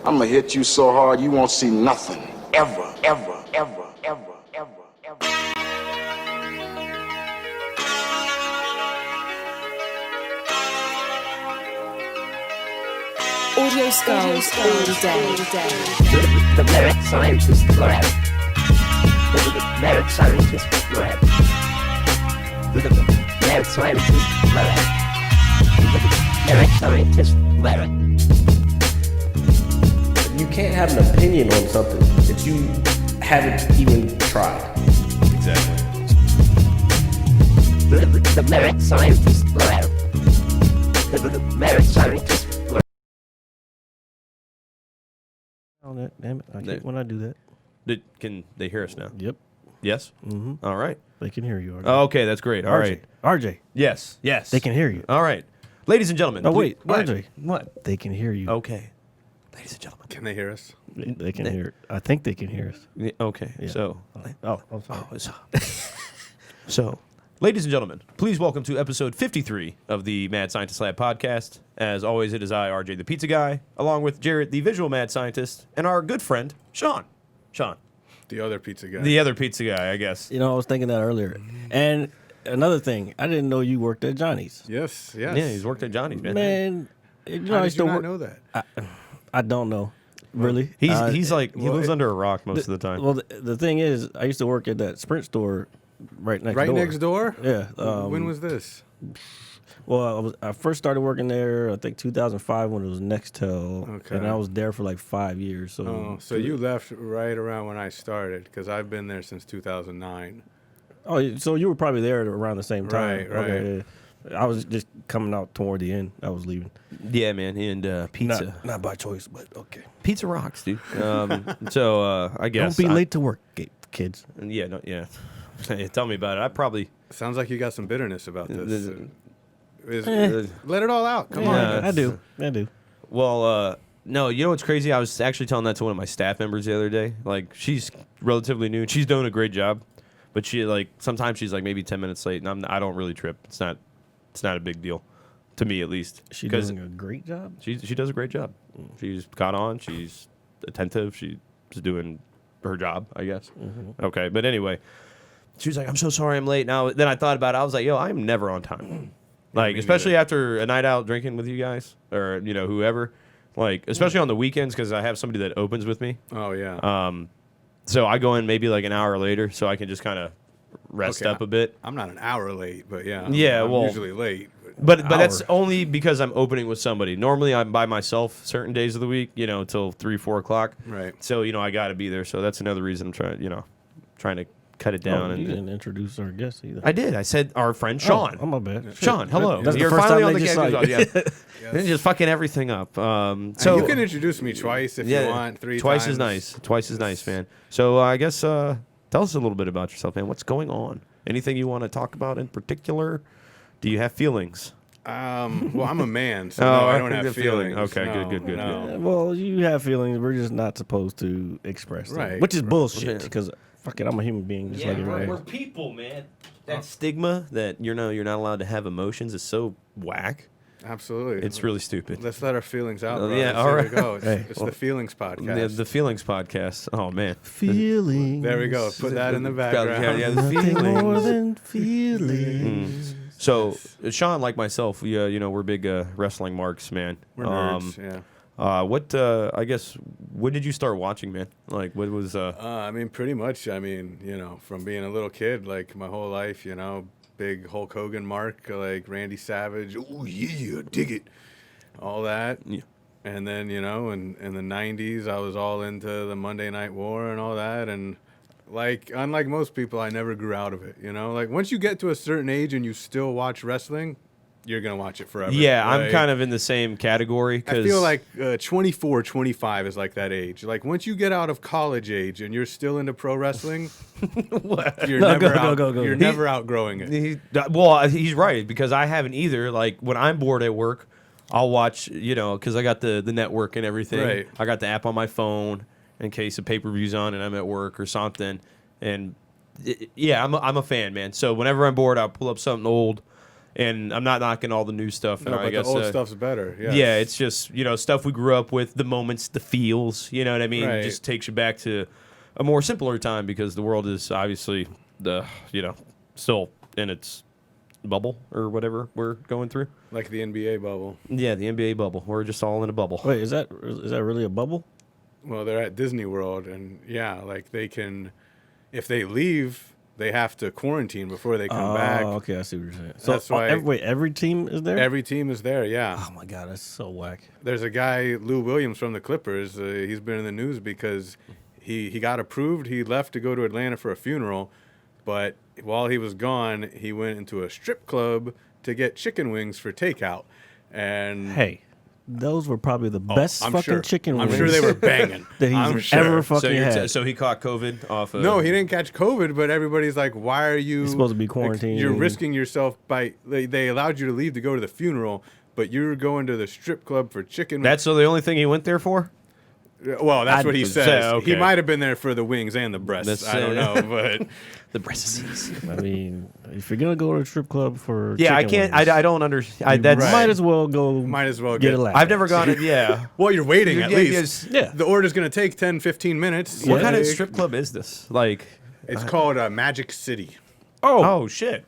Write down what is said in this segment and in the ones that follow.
I'm gonna hit you so hard you won't see nothing. Ever, ever, ever, ever, ever, ever. Audio skulls all day. The merit scientist lab. The merit scientist lab. The merit scientist lab. The merit scientist lab. You can't have an opinion on something that you haven't even tried. Exactly. The merit scientist lab. The merit scientist lab. Oh, damn it. I hate when I do that. Can they hear us now? Yep. Yes? Mm-hmm. All right. They can hear you, RJ. Oh, okay, that's great. All right. RJ. Yes. They can hear you. All right. Ladies and gentlemen. No, wait. What? RJ. What? They can hear you. Okay. Ladies and gentlemen. Can they hear us? They can hear. I think they can hear us. Yeah, okay. Yeah. So. I'm sorry. So, ladies and gentlemen, please welcome to episode 53 of the Mad Scientist Lab podcast. As always, it is I, RJ the Pizza Guy, along with Jarrett, the visual mad scientist, and our good friend, Shawn. Shawn. The other pizza guy. The other pizza guy, I guess. You know, I was thinking that earlier. And another thing, I didn't know you worked at Johnny's. Yes. Yeah, he's worked at Johnny's, man. Man, you know, How I did used you to not work. know that? I don't know. Really? He's like, he well, lives under a rock most of the time. Well, the thing is, I used to work at that Sprint store right next door. Right next door? Yeah. When was this? Well, I first started working there, I think 2005 when it was Nextel. Okay. And I was there for like 5 years. So, Oh, so you left right around when I started, because I've been there since 2009. Oh, so you were probably there around the same time. Right. Okay, yeah. I was just coming out toward the end. I was leaving. Yeah, man, and pizza. Not by choice, but okay. Pizza rocks, dude. So I guess. Don't be late to work, kids. Yeah, tell me about it. I probably. Sounds like you got some bitterness about this. Eh. Let it all out. Come Yeah, on. I do. Well, no, you know what's crazy? I was actually telling that to one of my staff members the other day. Like, she's relatively new, and she's doing a great job. But she, like, sometimes she's, like, maybe 10 minutes late, and I don't really trip. It's not a big deal, to me at least. She's doing a great job. She does a great job. She's caught on. She's attentive. She's doing her job, I guess. Mm-hmm. Okay, but anyway, she was like, "I'm so sorry I'm late." Now, then I thought about it. I was like, "Yo, I'm never on time." Like, especially after a night out drinking with you guys, or whoever. Like, especially on the weekends, because I have somebody that opens with me. Oh, yeah. So I go in maybe like an hour later, so I can just kind of rest up a bit. I'm not an hour late, but yeah. Yeah, I'm well, usually late. But that's only because I'm opening with somebody. Normally I'm by myself certain days of the week, till 3-4 o'clock. Right. So I got to be there. So that's another reason I'm trying to cut it down. You didn't introduce our guest either. I did. I said our friend Shawn. Oh, my bad. Shawn, hello. That's the You're first finally time on they the just saw game. you. Yeah. Then just fucking everything up. So So you can introduce me twice if you want. twice times. is nice. Twice is nice, man. So I guess tell us a little bit about yourself, man. What's going on? Anything you want to talk about in particular? Do you have feelings? Well, I'm a man, so no, I don't have feelings. Okay, No, good. no. Yeah, well, you have feelings. We're just not supposed to express them. Right, Which is right. bullshit, because fuck it, I'm a human being just like everybody we're else. people, man. That stigma that you're not allowed to have emotions is so whack. Absolutely. It's really stupid. Let's let our feelings out, Oh, bro. yeah, Let's all see how right. it goes. Hey, It's well, the feelings podcast. The feelings podcast. Oh man, Feelings. There we go. Put that in the background. Yeah, the Nothing more feelings. than feelings. So Shawn, like myself, we're big wrestling marks, man. We're nerds, yeah. I guess, when did you start watching, man? Like, what was? I mean, pretty much. I mean, from being a little kid, like my whole life, big Hulk Hogan mark, like Randy Savage. Oh yeah, dig it, all that. Yeah. And then in the '90s, I was all into the Monday Night War and all that. And like, unlike most people, I never grew out of it. Like once you get to a certain age and you still watch wrestling, you're going to watch it forever. Yeah, I'm Like, kind of in the same category. I feel like 24, 25 is like that age. Like once you get out of college age and you're still into pro wrestling, you're Go. never outgrowing it. He's right, because I haven't either. Like, when I'm bored at work, I'll watch, because I got the network and everything. Right. I got the app on my phone in case a pay-per-view's on and I'm at work or something. And I'm a fan, man. So whenever I'm bored, I'll pull up something old And I'm not knocking all the new stuff. No, I but guess, the old stuff's better. Yes. Yeah, it's just, stuff we grew up with, the moments, the feels, you know what I mean? Right. It just takes you back to a more simpler time because the world is obviously, still in its bubble or whatever we're going through. Like the NBA bubble. Yeah, the NBA bubble. We're just all in a bubble. Wait, is that really a bubble? Well, they're at Disney World, and yeah, like they can, if they leave, they have to quarantine before they come back. Oh, okay, I see what you're saying. So That's why- every team is there? Every team is there, yeah. Oh my god, that's so whack. There's a guy, Lou Williams from the Clippers. He's been in the news because he got approved. He left to go to Atlanta for a funeral, but while he was gone, he went into a strip club to get chicken wings for takeout. And Hey, those were probably the best I'm fucking sure. chicken wings. I'm sure they were banging. that he's I'm sure. ever So, fucking had. so he caught COVID off of... No, he didn't catch COVID, but everybody's like, why are you... He's supposed to be quarantined. You're risking yourself by... They allowed you to leave to go to the funeral, but you're going to the strip club for chicken. That's the only thing he went there for? Well, that's what he say, says. okay. He might have been there for the wings and the breasts. I don't know, but... The breasts. I mean, if you're gonna go to a strip club for Yeah, I chicken can't... wings, I don't understand. you That's... might as well go. Might as well get get- a lap. I've never gone... Yeah. Well, you're waiting at Yeah, least. yes. Yeah. The order's going to take 10, 15 minutes. What kind of Like, strip club is this? Like... It's called Magic City. Oh, shit.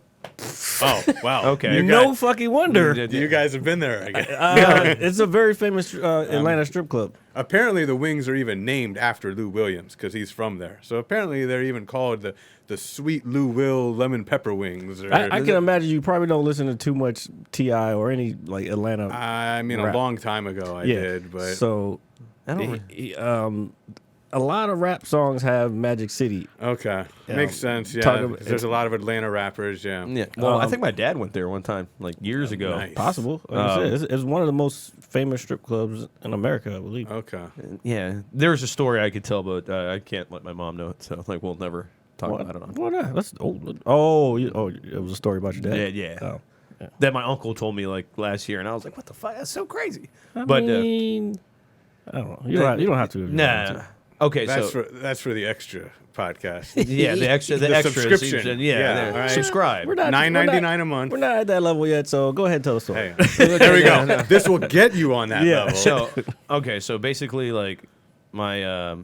Oh, wow. Okay. No fucking wonder. You guys have been there, I guess. It's a very famous Atlanta strip club. Apparently, the wings are even named after Lou Williams because he's from there. So apparently, they're even called the Sweet Lou Will Lemon Pepper Wings. Or, I can imagine you probably don't listen to too much T.I. or any like Atlanta. I mean, rap. a long time ago I yeah. did, but So, I don't... a lot of rap songs have Magic City. okay, Yeah, makes sense. Yeah, talk about- 'cause there's a lot of Atlanta rappers. Yeah. Yeah. Well, I think my dad went there one time, like years ago. nice. Possible. Like I said, it's one of the most famous strip clubs in America, I believe. Okay. Yeah. There's a story I could tell, but I can't let my mom know it. So, like, we'll never talk about it on. Why not? That's it was a story about your dad. Yeah. Oh. That my uncle told me, like, last year. And I was like, what the fuck? That's so crazy. I But, mean, I don't know. You don't have to. if you don't want nah. to. Okay, That's so... that's for the extra podcast. Yeah, the extra... The extra subscription. season, Yeah, there. all right. Subscribe. We're not $9.99 a month. We're not at that level yet, so go ahead and tell the story. Hey, there we go. This will get you on that Yeah. level. So, okay, so basically, like, my...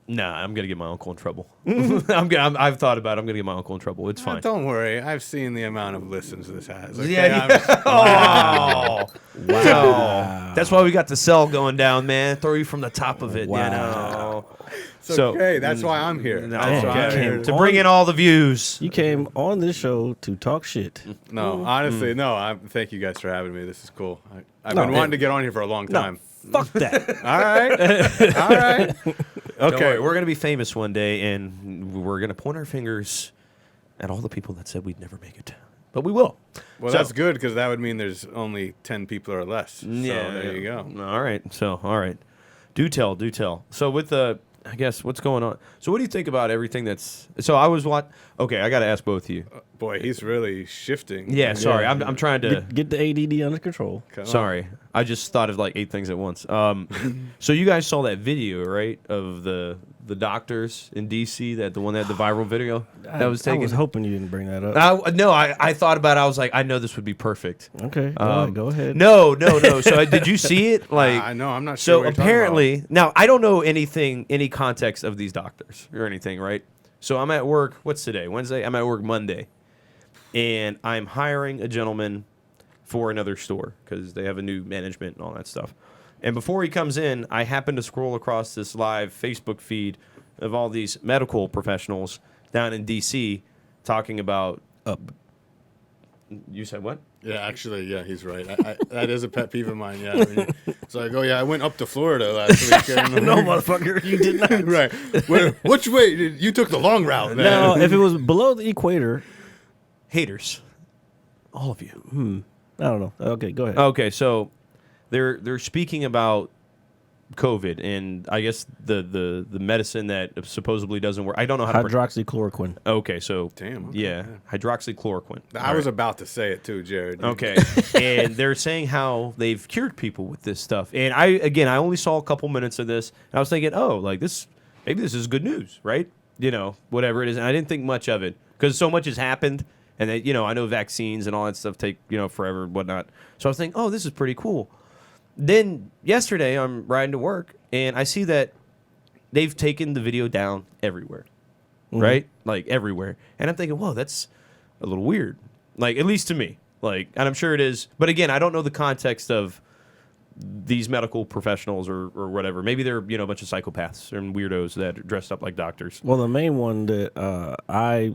I'm going to get my uncle in trouble. I've thought about it. I'm going to get my uncle in trouble. It's fine. Don't worry. I've seen the amount of listens this has. Okay? Yeah. Oh, wow. That's why we got the cell going down, man. Throw you from the top of it, you know. It's okay. That's why I'm here. That's why I'm okay. here. To bring in all the views. You came on this show to talk shit. No, honestly, no. Thank you guys for having me. This is cool. I've No, been wanting to get on here for a long time. Fuck that. All right. All right. Don't Okay. worry, we're going to be famous one day, and we're going to point our fingers at all the people that said we'd never make it. But we will. Well, So- that's good because that would mean there's only 10 people or less. So there you go. All right. So, all right. Do tell. So with the... I guess what's going on. So what do you think about everything that's... So I was Okay, I got to ask both of you. Boy, he's really shifting. Yeah, sorry. I'm trying to... Get the ADD under control. Come on. Sorry, I just thought of like 8 things at once. So you guys saw that video, right, of the doctors in DC, the one that had the viral video that was taken. I was hoping you didn't bring that up. I thought about it. I was like, I know this would be perfect. Okay, go ahead. No. So did you see it? Like, I know. I'm not sure. so what you're talking apparently, now I don't know any context of these doctors or anything, right? So I'm at work. What's today? Wednesday. I'm at work Monday, and I'm hiring a gentleman for another store because they have a new management and all that stuff. And before he comes in, I happen to scroll across this live Facebook feed of all these medical professionals down in DC talking about. You said what? Yeah, actually, yeah, he's right. That is a pet peeve of mine. Yeah, I mean, it's like, I went up to Florida last weekend. No, motherfucker, you did not. Right. Which way? You took the long route. Man. Now, if it was below the equator, Haters, all of you. I don't know. Okay, go ahead. Okay, so they're speaking about COVID and I guess the medicine that supposedly doesn't work. I don't know how to. Hydroxychloroquine. Okay, so Damn, okay, yeah, hydroxychloroquine. I was about to say it too, Jared. Okay, and they're saying how they've cured people with this stuff. And I only saw a couple minutes of this. And I was thinking, maybe this is good news, right? You know, whatever it is. And I didn't think much of it because so much has happened And that, I know vaccines and all that stuff take, forever and whatnot. So I was thinking, oh, this is pretty cool. Then yesterday I'm riding to work and I see that they've taken the video down everywhere, right? Like everywhere. And I'm thinking, whoa, that's a little weird. Like, at least to me. Like, and I'm sure it is. But again, I don't know the context of these medical professionals or whatever. Maybe they're, a bunch of psychopaths and weirdos that are dressed up like doctors. Well, the main one that I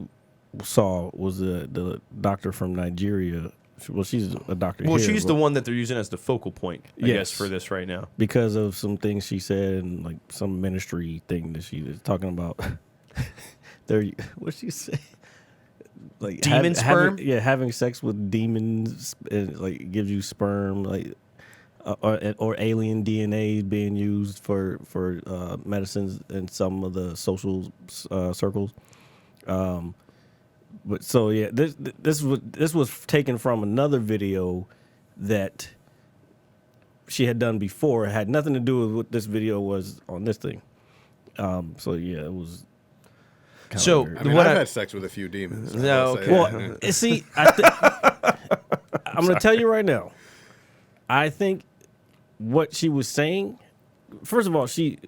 saw was the doctor from Nigeria. Well, she's a doctor. Well, here, she's the one that they're using as the focal point, I guess, Yes. for this right now. because of some things she said and like some ministry thing that she was talking about. What she say? Like Demon sperm? having sex with demons, like gives you sperm, like or alien DNA being used for medicines in some of the social circles. But so yeah, this was taken from another video that she had done before. It had nothing to do with what this video was on this thing. So yeah, it was. So weird. I mean, what I've had sex with a few demons. I No, will say okay. that. Well, see, I'm going to tell you right now. I think what she was saying, first of all, she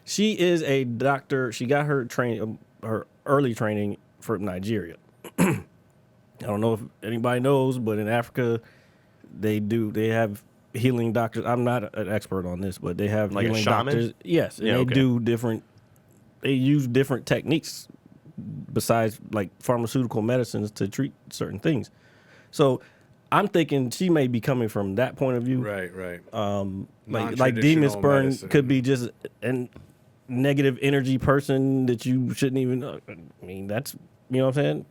is a doctor. She got her her early training from Nigeria. I don't know if anybody knows, but in Africa, they have healing doctors. I'm not an expert on this, but they have Like a healing shaman? doctors. Yes, and Yeah, they okay. do different. They use different techniques besides like pharmaceutical medicines to treat certain things. So I'm thinking she may be coming from that point of view. Right, right. Like demon Non-traditional sperm medicine. could be just a negative energy person that you shouldn't even. I mean, that's what I'm saying.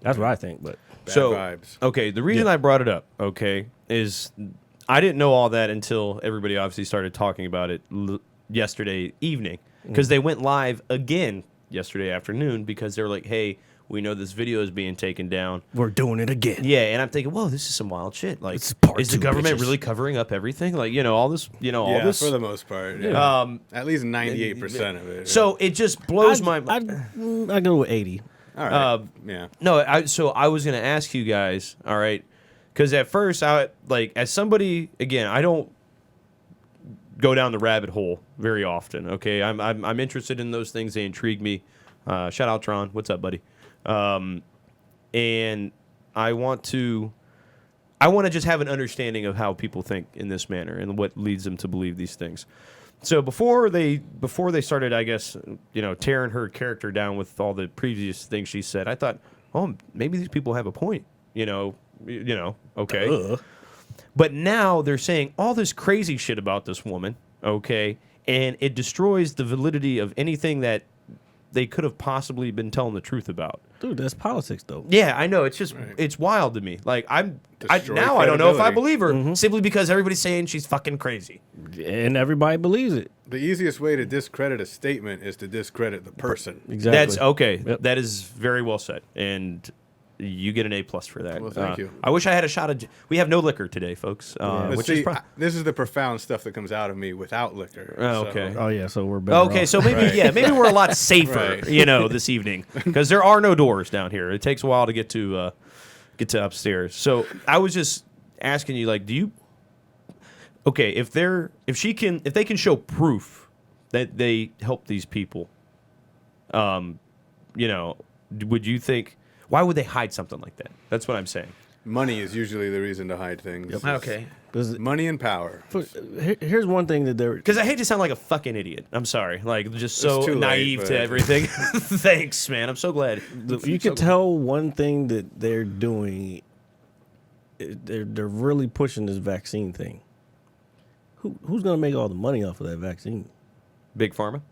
That's what I think. But Bad so vibes. okay, the reason I brought it up, okay, is I didn't know all that until everybody obviously started talking about it yesterday evening because they went live again yesterday afternoon because they were like, hey, we know this video is being taken down. we're doing it again. Yeah, and I'm thinking, whoa, this is some wild shit. Like, It's part is the two, government bitches. really covering up everything? Like, all this, all Yeah, this. for the most part. Yeah. At least 98% of it. So it just blows my I go with 80. All right. Yeah. No, so I was gonna ask you guys, all right, because at first as somebody again, I don't go down the rabbit hole very often. Okay, I'm interested in those things; they intrigue me. Shout out Tron, what's up, buddy? And I want to just have an understanding of how people think in this manner and what leads them to believe these things. So before they started, I guess, tearing her character down with all the previous things she said, I thought, oh, maybe these people have a point. Okay. But now they're saying all this crazy shit about this woman, okay, and it destroys the validity of anything that they could have possibly been telling the truth about. Dude, that's politics, though. Yeah, I know. It's just it's wild to me. Like I Destroy don't know if I credibility. believe her simply because everybody's saying she's fucking crazy. And everybody believes it. The easiest way to discredit a statement is to discredit the person. Exactly. That's okay. Yep. That is very well said, and you get an A+ for that. Well, thank you. I wish I had a shot of. We have no liquor today, folks. But Which see, is this is the profound stuff that comes out of me without liquor. Oh, so- okay. Oh, yeah, so we're better Okay, off. so maybe Right. maybe we're a lot safer, Right. this evening because there are no doors down here. It takes a while to get to upstairs. So I was just asking you, like, do you? Okay, if they can show proof that they help these people, would you think? Why would they hide something like that? That's what I'm saying. Money is usually the reason to hide things. Okay. Money and power. Here's one thing that they're... Because I hate to sound like a fucking idiot. I'm sorry. Like, just so It's too late, naive but- to everything. Thanks, man. I'm so glad. You can tell one thing that they're doing. They're really pushing this vaccine thing. Who's gonna make all the money off of that vaccine? Big Pharma?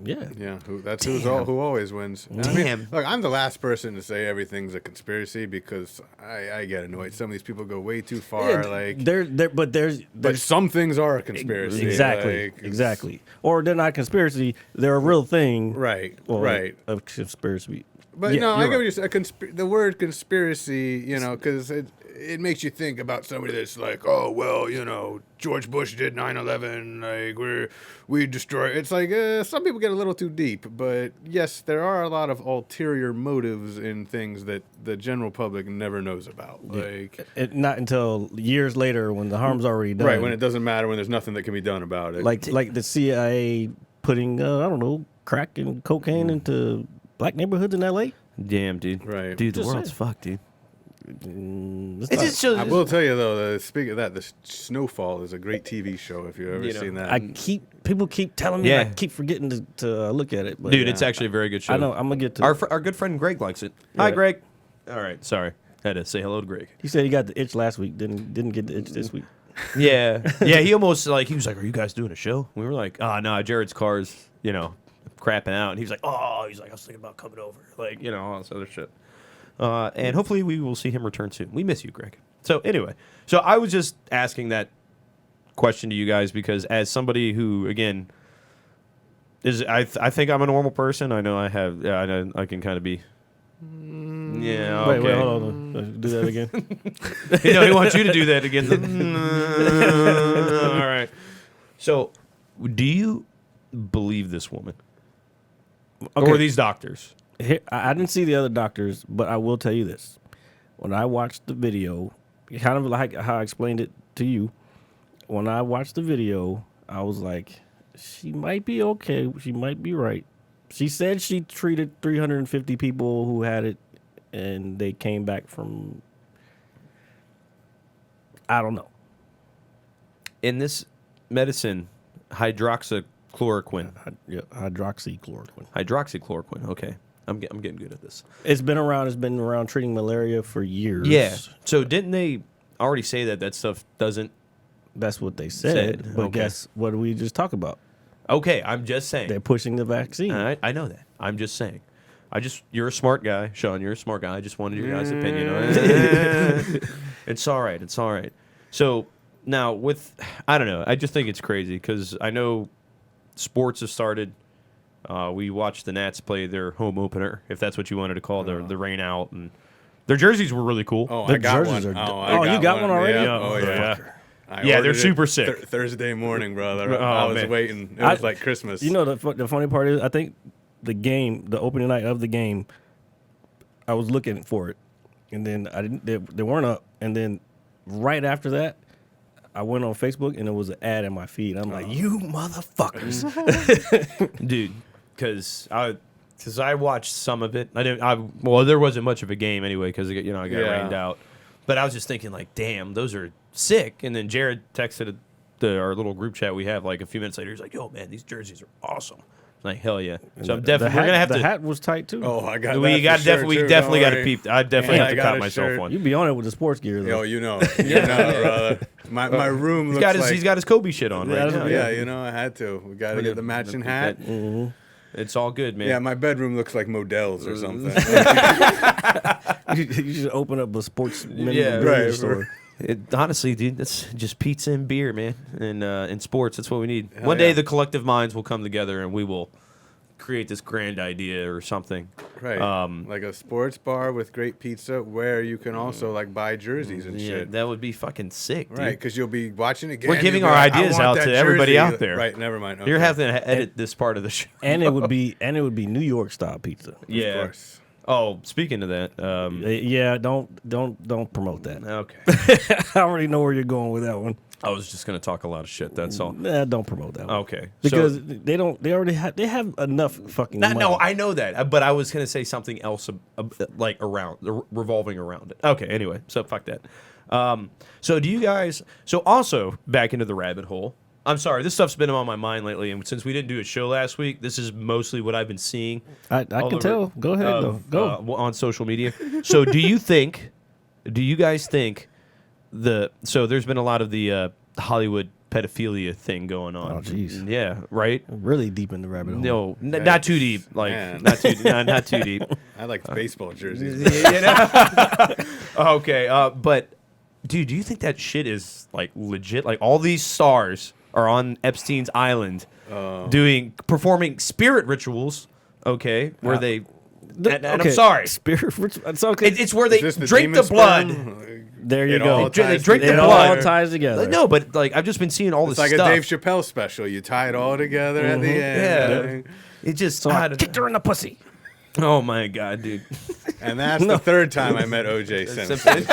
Yeah. Yeah, who always wins. I Damn. mean, look, I'm the last person to say everything's a conspiracy because I get annoyed. Some of these people go way too far. But there's but some things are a conspiracy. exactly, like, exactly, or they're not conspiracy. They're a real thing. Right, Well, right. A conspiracy. But Yeah, no, I you're get what right. you're saying. The word conspiracy, because it makes you think about somebody that's like, oh well, George Bush did 9/11, like we destroy. It's like some people get a little too deep, but yes, there are a lot of ulterior motives in things that the general public never knows about. Like Not until years later when the harm's already done. right when it doesn't matter, when there's nothing that can be done about it. like the CIA putting I don't know, crack and cocaine into black neighborhoods in LA. Damn, dude. Right. Dude, the Just world's saying. fucked, dude. It's It not- just shows. I will tell you though, speaking of that, the Snowfall is a great TV show. If you've ever seen that, people keep telling me, Yeah. and I keep forgetting to look at it. But Dude, it's actually a very good show. I know. I'm gonna get to. Our good friend Greg likes it. Hi, Yeah. Greg. All right, sorry. Had to say hello to Greg. He said he got the itch last week. Didn't get the itch this week. Yeah, yeah. He almost he was like, "Are you guys doing a show?" We were like, "Oh no, Jared's car's crapping out," and he was like, "Oh, I was thinking about coming over, all this other shit." And hopefully we will see him return soon. We miss you, Greg. So anyway, I was just asking that question to you guys because as somebody who again is I think I'm a normal person. I know I have. Yeah, I know I can kind of be. Yeah. Okay. Wait, hold on. Do that again. He wants you to do that again. All right. So, do you believe this woman or these doctors? Here, I didn't see the other doctors, but I will tell you this: when I watched the video, kind of like how I explained it to you, when I watched the video, I was like, she might be okay. She might be right. She said she treated 350 people who had it, and they came back from, I don't know. In this medicine, hydroxychloroquine. Hydroxychloroquine. Hydroxychloroquine. Okay. I'm getting good at this. It's been around. It's been around treating malaria for years. Yeah. So didn't they already say that stuff doesn't? That's what they said. But okay. guess what did we just talk about? Okay, I'm just saying. They're pushing the vaccine. I know that. I'm just saying. You're a smart guy, Shawn. You're a smart guy. I just wanted your guys' opinion on it. It's all right. It's all right. So now I don't know. I just think it's crazy because I know sports have started. We watched the Nats play their home opener, if that's what you wanted to call the rain out, and their jerseys were really cool. oh, The I got jerseys one. are you got one already? Yeah. Oh yeah. I Yeah, they're ordered it super sick. Thursday morning, brother. Oh, I was man. waiting. It was like Christmas. You know the funny part is I think the opening night of the game, I was looking for it, and then I didn't. They weren't up, and then right after that, I went on Facebook and it was an ad in my feed. I'm like, you motherfuckers, Dude, because I watched some of it. Well, there wasn't much of a game anyway because I got rained out. But I was just thinking like, damn, those are sick. And then Jared texted our little group chat we have like a few minutes later. He's like, yo, man, these jerseys are awesome. I'm like, hell yeah. So I'm definitely we're gonna have the to. hat was tight too. Oh, I got. We that got for definitely sure, we too. definitely Don't got to worry. peep. I definitely Yeah, have I to got cop a myself shirt. one. You be on it with the sports gear though. Yo, you know, brother. My room looks like. He's got his Kobe shit on right now. Yeah, I had to. We got to get the matching hat. It's all good, man. Yeah, my bedroom looks like Modell's or something. You should open up a sports Yeah, memorabilia right. store. Honestly, dude, that's just pizza and beer, man. And in sports, that's what we need. Hell One day, yeah. the collective minds will come together, and we will create this grand idea or something. Right. Like a sports bar with great pizza where you can also like buy jerseys and Yeah, shit. that would be fucking sick, dude. Right, because you'll be watching it. We're giving our ideas out to everybody out there. Right, never mind. You're Okay. having to edit this part of the show. And it would be New York style pizza. Yeah. Of course. Oh, speaking of that, Yeah, don't promote that. okay. I already know where you're going with that one. I was just gonna talk a lot of shit. That's all. Nah, don't promote that one. Okay. Because So, they have enough fucking money. no, I know that, but I was gonna say something else, like revolving around it. Okay. Anyway, so fuck that. So do you guys? So also back into the rabbit hole. I'm sorry, this stuff's been on my mind lately, and since we didn't do a show last week, this is mostly what I've been seeing. I all can over, tell. Go ahead, though. Go. on social media. So do you guys think so there's been a lot of the Hollywood pedophilia thing going on. Oh, jeez. Yeah, right? Really deep in the rabbit hole. No, not too deep. Like Man. not too deep. I like baseball jerseys. Okay, but dude, do you think that shit is like legit? Like all these stars are on Epstein's island performing spirit rituals, okay, where they And I'm sorry. Spirit. It's okay. It's where they Is this drink demon the blood. sperm? there you It go. all They ties drink the It together. all blood. ties together. No, but like I've just been seeing all It's this like stuff. a Dave Chappelle special. You tie it all together at the end. Yeah. It just So I kicked her in the pussy. Oh my god, dude. And that's the third time I met OJ Simpson.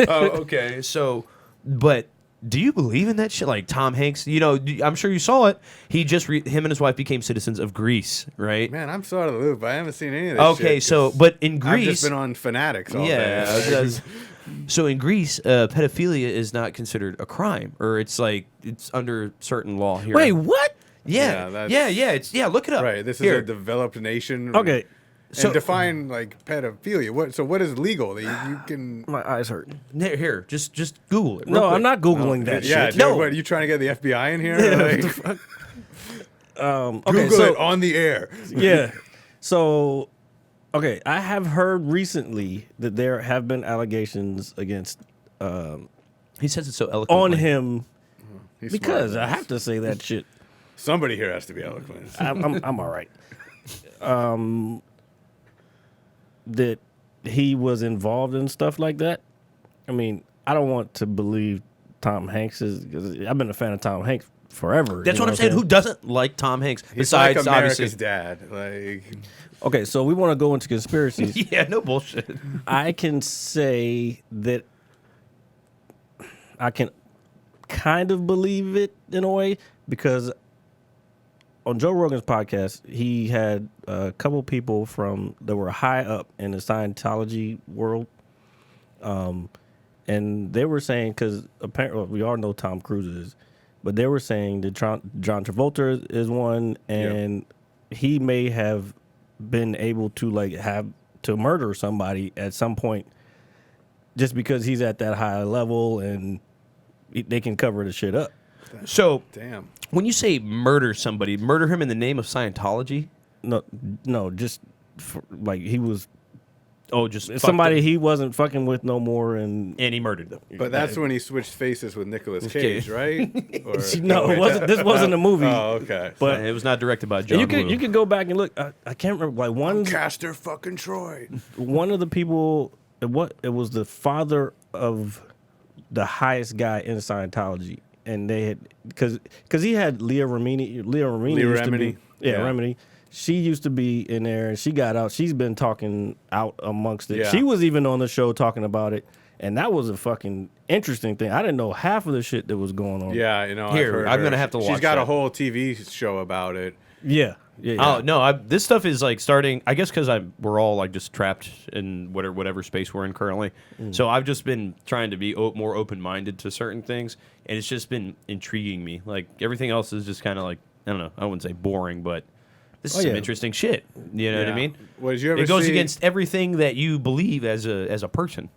Oh, okay. So, but do you believe in that shit? Like Tom Hanks, you know, I'm sure you saw it. He just him and his wife became citizens of Greece, right? Man, I'm so out of the loop. I haven't seen any of this Okay, shit, so 'cause but in I've Greece, just been on Fanatics all yeah. day. So in Greece, pedophilia is not considered a crime, or it's like it's under certain law here. Wait, what? Yeah, Yeah, yeah, that's- It's look it up. Right, this is Here. a developed nation. Okay. And define like pedophilia. What is legal? You can. My eyes hurt. Here, just Google it. real No, quick. I'm not Googling that Yeah, shit. dude, No. what, you trying to get the FBI in here? Like, Okay, Google so, it on the air. yeah. So, okay, I have heard recently that there have been allegations against He says it so eloquently. on him He's because smart. I have to say that shit. Somebody here has to be eloquent. I'm all right. That he was involved in stuff like that. I mean, I don't want to believe Tom Hanks is. Cause I've been a fan of Tom Hanks forever. That's you what know I'm saying. Who doesn't like Tom Hanks? He's like Besides, America's obviously, dad. Like, Okay, so we want to go into conspiracies. yeah, no bullshit. I can say that I can kind of believe it in a way because on Joe Rogan's podcast, he had a couple people that were high up in the Scientology world. And they were saying, because apparently we all know Tom Cruise is, but they were saying that John Travolta is one, and he may have been able to have to murder somebody at some point just because he's at that high level and they can cover the shit up. So, damn. when you say murder somebody, murder him in the name of Scientology? No, just he was Just somebody he wasn't fucking with no more, and and he murdered them. But that's when he switched faces with Nicolas Cage, right? Or, no, it wasn't. This wasn't a movie. Oh, okay. But It was not directed by John Woo. you could go back and look. I can't remember. Caster fucking Troy. One of the people. It was the father of the highest guy in Scientology, and they had because he had Leah Remini. Leah Remini used to be Remini. She used to be in there, and she got out. She's been talking out amongst it. Yeah. She was even on the show talking about it, and that was a fucking interesting thing. I didn't know half of the shit that was going on. Yeah, Here, I've heard I'm her. gonna have to watch She's got that. a whole TV show about it. yeah. Oh no! This stuff is starting. I guess because we're all just trapped in whatever space we're in currently. So I've just been trying to be more open minded to certain things, and it's just been intriguing me. Like everything else is just kind of I don't know. I wouldn't say boring, but this is some interesting shit. You know what I Yeah. mean? Well, did you ever It goes see- against everything that you believe as a person.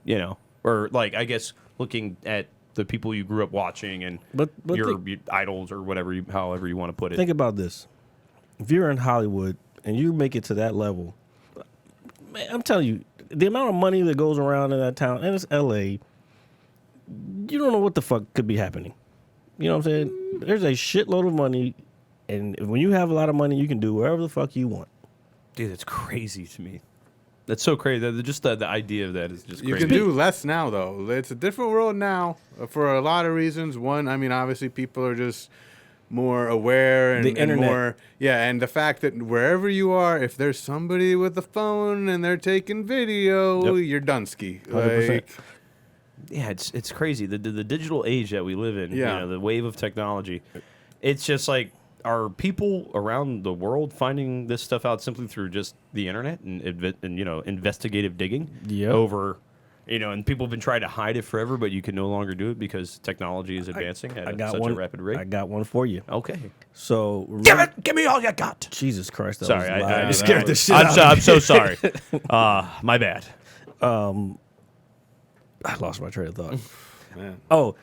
You know, or I guess looking at the people you grew up watching and But your idols or whatever, however you want to put it. Think about this. If you're in Hollywood and you make it to that level, man, I'm telling you, the amount of money that goes around in that town, and it's LA, you don't know what the fuck could be happening. You know what I'm saying? There's a shitload of money, and when you have a lot of money, you can do whatever the fuck you want. Dude, that's crazy to me. That's so crazy. Just the idea of that is just You crazy. can do less now, though. It's a different world now for a lot of reasons. One, I mean, obviously, people are just more aware and, The and internet. more, and the fact that wherever you are, if there's somebody with a phone and they're taking video, Yep. you're Dunsky. 100%. Like, Yeah, it's crazy. The digital age that we live in, Yeah. the wave of technology. It's just are people around the world finding this stuff out simply through just the internet and investigative digging Yep. over, and people have been trying to hide it forever, but you can no longer do it because technology is advancing at such a rapid rate. I got one for you. Okay. So Damn it! Give me all you got. Jesus Christ! That Sorry, was loud. I You scared the shit I'm out so, of me. I'm so sorry. My bad. I lost my train of thought. man. Oh,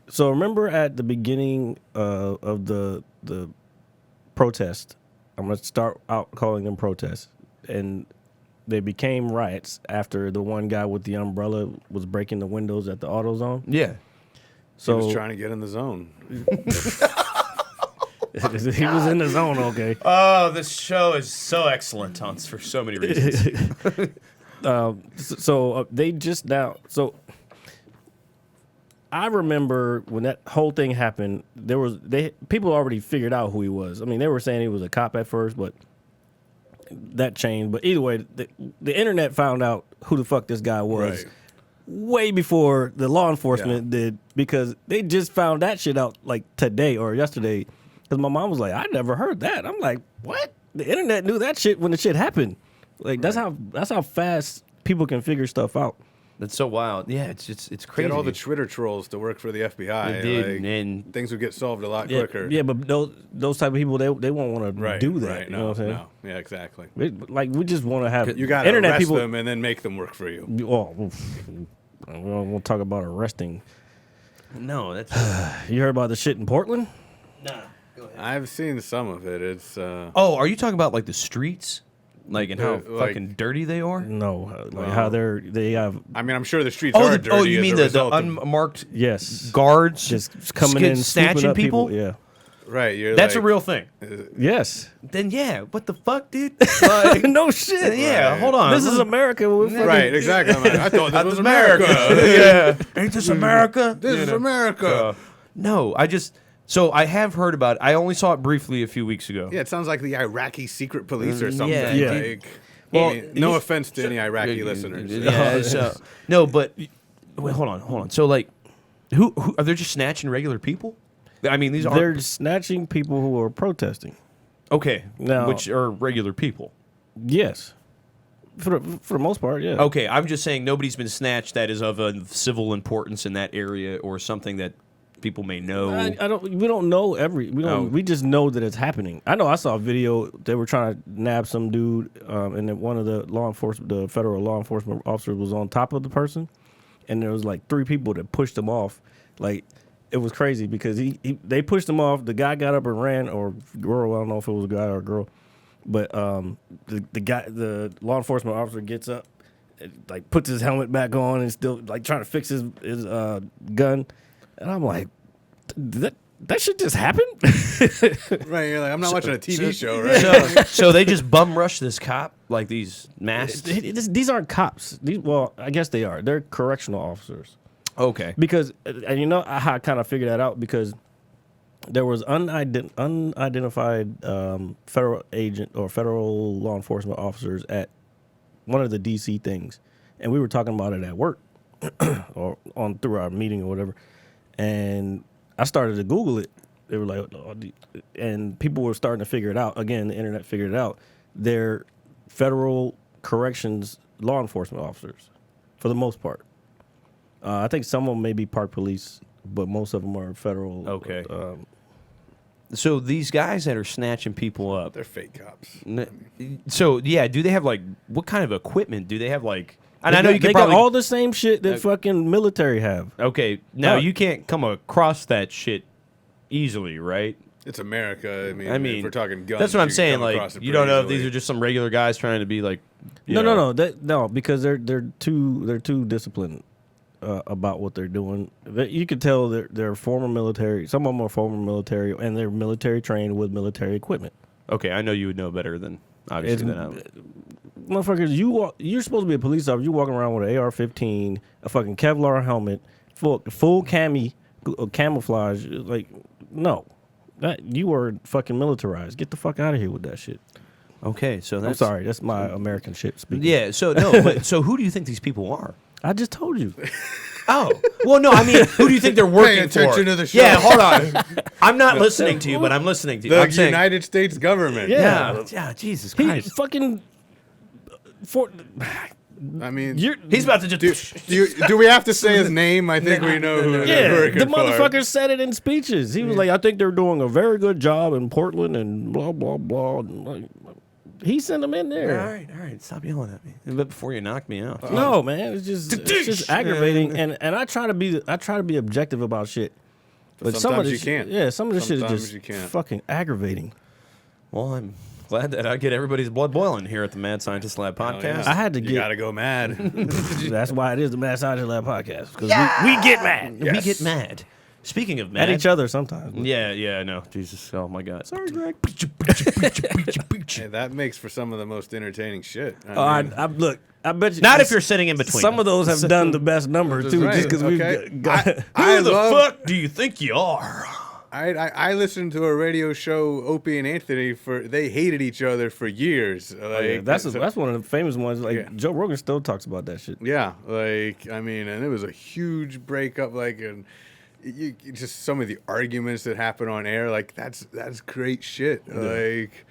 so remember at the beginning of the protest, I'm gonna start out calling them protests, and they became riots after the one guy with the umbrella was breaking the windows at the AutoZone. Yeah. He So was trying to get in the zone. He was in the zone, okay. Oh, this show is so excellent, Tons, for so many reasons. So they just now. So I remember when that whole thing happened. People already figured out who he was. I mean, they were saying he was a cop at first, but that changed. But either way, the internet found out who the fuck this guy was way before the law enforcement did, because they just found that shit out like today or yesterday. Because my mom was like, I never heard that. I'm like, what? The internet knew that shit when the shit happened. Like that's how fast people can figure stuff out. That's so wild. Yeah, it's crazy. Get all the Twitter trolls to work for the FBI. They did, like, and things would get solved a lot quicker. Yeah, but those type of people, they won't want to do that. Right. You know what I'm saying? No. Yeah, exactly. We just want to have You got to internet arrest people. them and then make them work for you. Oh, we'll talk about arresting. no, that's You heard about the shit in Portland? nah. Go ahead. I've seen some of it. It's Oh, are you talking about like the streets, like and how like- fucking dirty they are? No, like how they have I mean, I'm sure the streets are dirty. you as mean a the result of- unmarked yes guards just coming in snatching swooping up people? Yeah. right? You're That's like, a real thing. Yes. Then yeah, what the fuck, dude? Like, No shit. yeah, Right. hold on. This is America. We're fucking- Right, exactly. I'm like, I thought this That's was America. yeah, ain't this America? This is America. No, so I have heard about it. I only saw it briefly a few weeks ago. Yeah, it sounds like the Iraqi secret police or something. Yeah. Yeah. Like, Well, I mean, no offense to any Iraqi listeners. Yeah, so, no, but wait, hold on. So like, who are they just snatching regular people? I mean, these They're are snatching people who are protesting. okay, Now- which are regular people. Yes. For the most part, yeah. Okay, I'm just saying nobody's been snatched that is of a civil importance in that area or something that people may know. We don't know Oh. we just know that it's happening. I know I saw a video, they were trying to nab some dude, and then one of the federal law enforcement officers was on top of the person, and there was like 3 people that pushed him off. Like, it was crazy because they pushed him off, the guy got up and ran, or girl, I don't know if it was a guy or a girl, but the law enforcement officer gets up, like puts his helmet back on and still like trying to fix his gun. And I'm like, that shit just happened? Right, you're like, I'm not watching a TV show, right? So they just bum rush this cop, like these masked. These aren't cops. Well, I guess they are. They're correctional officers. Okay. Because, and you know how I kind of figured that out? Because there was unidentified federal agent or federal law enforcement officers at one of the D.C. things. And we were talking about it at work or through our meeting or whatever. And I started to Google it. They were like, and people were starting to figure it out. Again, the internet figured it out. They're federal corrections law enforcement officers for the most part. I think some of them may be park police, but most of them are federal. Okay. So these guys that are snatching people up. They're fake cops. So yeah, do they have like what kind of equipment do they have? Like, and They I know got- you can they probably got all the same shit that fucking military have. okay. Now No. you can't come across that shit easily, right? It's America. I mean, I if we're talking guns. that's what I'm you can saying. come Like, across it you don't know if pretty these are easily. just some regular guys trying to be like. you No, know. no, because they're too disciplined about what they're doing. You could tell they're former military. Some of them are former military, and they're military trained with military equipment. Okay, I know you would know better than obviously than I would. Motherfuckers, you're supposed to be a police officer. You're walking around with an AR-15, a fucking Kevlar helmet, full camouflage. Like, no, that you are fucking militarized. Get the fuck out of here with that shit. Okay, so that's I'm sorry, that's my American shit speaking. Yeah. So no, but so who do you think these people are? I just told you. Oh, well, no. I mean, who do you think they're working attention for? to the show. Yeah, hold on. I'm not listening to you, but I'm listening to you. The I'm saying, United States government. yeah, Jesus He Christ. fucking I mean, He's about to just. do we have to say his name? I think we know who they're yeah. working The for. motherfucker said it in speeches. He was like, "I think they're doing a very good job in Portland," and blah blah blah. And like, he sent them in there. All right. Stop yelling at me. But before you knock me out. No, man, it's just aggravating. And I try to be objective about shit. But some of sometimes this you can't. Yeah, some of this shit is Sometimes just you can't. fucking aggravating. Well, I'm glad that I get everybody's blood boiling here at the Mad Scientist Lab Oh, podcast. yeah. I had to You get. gotta go mad. That's why it is the Mad Scientist Lab podcast, because we get mad. We get mad. Speaking of At mad, each other sometimes. yeah, I know. Jesus, oh my God. Sorry, Greg. Hey, that makes for some of the most entertaining shit. Look, I bet you. Not if you're sitting in between. Some of those have done the best numbers too, Right, just because okay. we've got. I Who the love- fuck do you think you are? I listened to a radio show, Opie and Anthony, they hated each other for years. Like, that's one of the famous ones. Like Yeah. Joe Rogan still talks about that shit. yeah, like I mean, and it was a huge breakup. Like, and just some of the arguments that happen on air, like that's great shit. Like,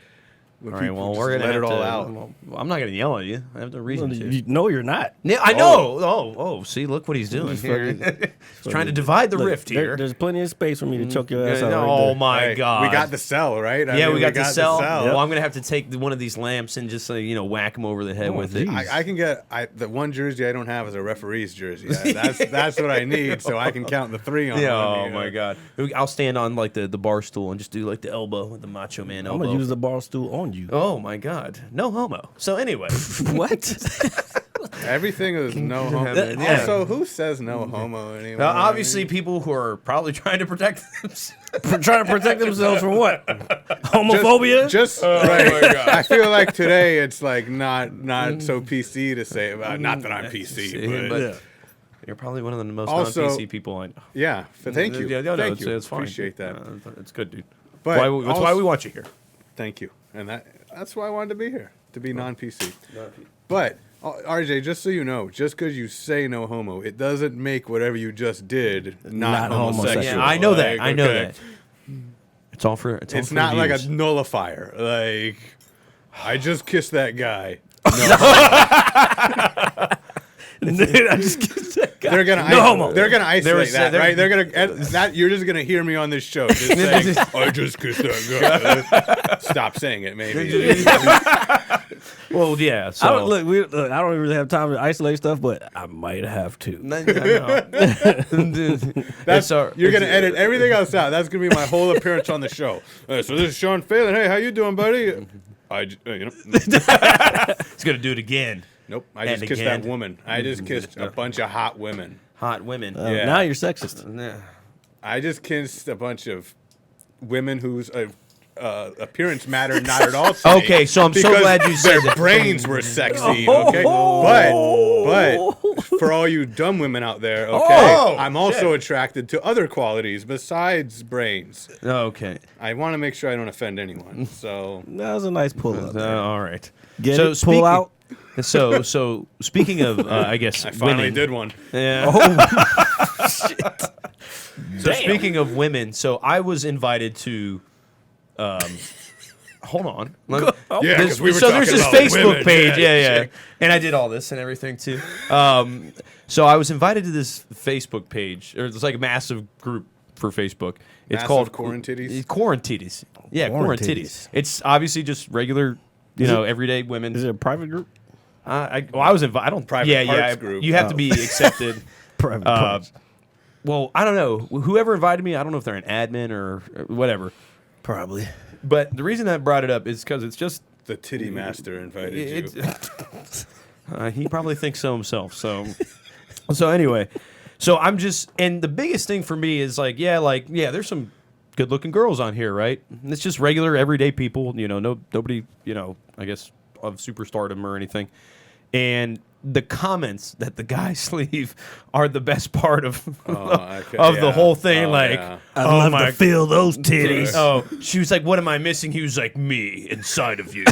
when All right, people well, just we're gonna let have it all to. out. Well, I'm not gonna yell at you. I have no reason to. You know you're not. Yeah, I know. Oh, see, look what he's doing He's here. fucking- He's trying to divide the Look, rift here. There's plenty of space for me to choke your ass out. oh right there. my Hey, God. we got the cell, right? I Yeah, mean, we got the cell. cell. Well, I'm gonna have to take one of these lamps and just whack him over the head with it. I can get the one jersey I don't have is a referee's jersey. That's what I need, so I can count the 3 on. Yeah, one, oh you know? my God. I'll stand on like the bar stool and just do like the elbow with the Macho Man I'm elbow. gonna use the bar stool on you. Oh my God, no homo. So anyway, what? Everything is no homo. Yeah. Also, who says no homo anymore? obviously people who are probably trying to protect themselves. Trying to protect themselves from what? Homophobia? Just right. I feel like today it's like not so PC to say about. Not that I'm PC, but Yeah. You're probably one of the most Also- non-PC people I know. yeah. Thank you. Yeah, no, Thank you. it's fine. Appreciate that. It's good, dude. But That's why we want you here. Thank you. And that's why I wanted to be here, to be non-PC. But RJ, just so you know, just because you say no homo, it doesn't make whatever you just did not Not homosexual. homosexual. Yeah, I know that. Like, I know okay. that. It's all for. It's not like a nullifier. Like, I just kissed that guy. Dude, I just kissed that guy. They're gonna homo. They're gonna isolate that, they're- right? They're gonna that. You're just gonna hear me on this show just saying, "I just kissed that guy." Stop saying it, maybe. Well, yeah. So I don't I don't really have time to isolate stuff, but I might have to. You're gonna edit everything else out. That's gonna be my whole appearance on the show. So this is Shawn Phelan. Hey, how you doing, buddy? It's gonna do it again. Nope. I just And kissed again. that woman. I just kissed a bunch of hot women. Hot women. Yeah. Now you're sexist. Yeah. I just kissed a bunch of women whose appearance mattered not at all. To me Okay, so I'm so because glad you said their that. brains were sexy. Okay, but for all you dumb women out there, okay, Oh, I'm also attracted to other qualities besides brains. Okay. I want to make sure I don't offend anyone. So That was a nice pull up. All right. Get so it? Pull out. So speaking of, I guess I finally women. did one. Yeah. So speaking of women, so I was invited to. Hold on. Yeah, 'cause we were so there's talking this about Facebook women. page, yeah, shit. and I did all this and everything too. So I was invited to this Facebook page, or it's like a massive group for Facebook. It's Massive called Quarantitties? Quarantitties. Yeah, Quarantitties. Quarantitties. It's obviously just regular, everyday women. Is it a private group? I was invited. I don't Private parts group. You have to be accepted. Private Uh, parts. Well, I don't know. Whoever invited me, I don't know if they're an admin or whatever. Probably. But the reason I brought it up is because it's just The titty master invited you. he probably thinks so himself. So anyway, so I'm just, and the biggest thing for me is there's some good-looking girls on here, right? And it's just regular, everyday people. Nobody, I guess of superstardom or anything. And the comments that the guys leave are the best part of the whole thing. Yeah. I'd love to feel those titties. Oh, she was like, "What am I missing?" He was like, "Me inside of you."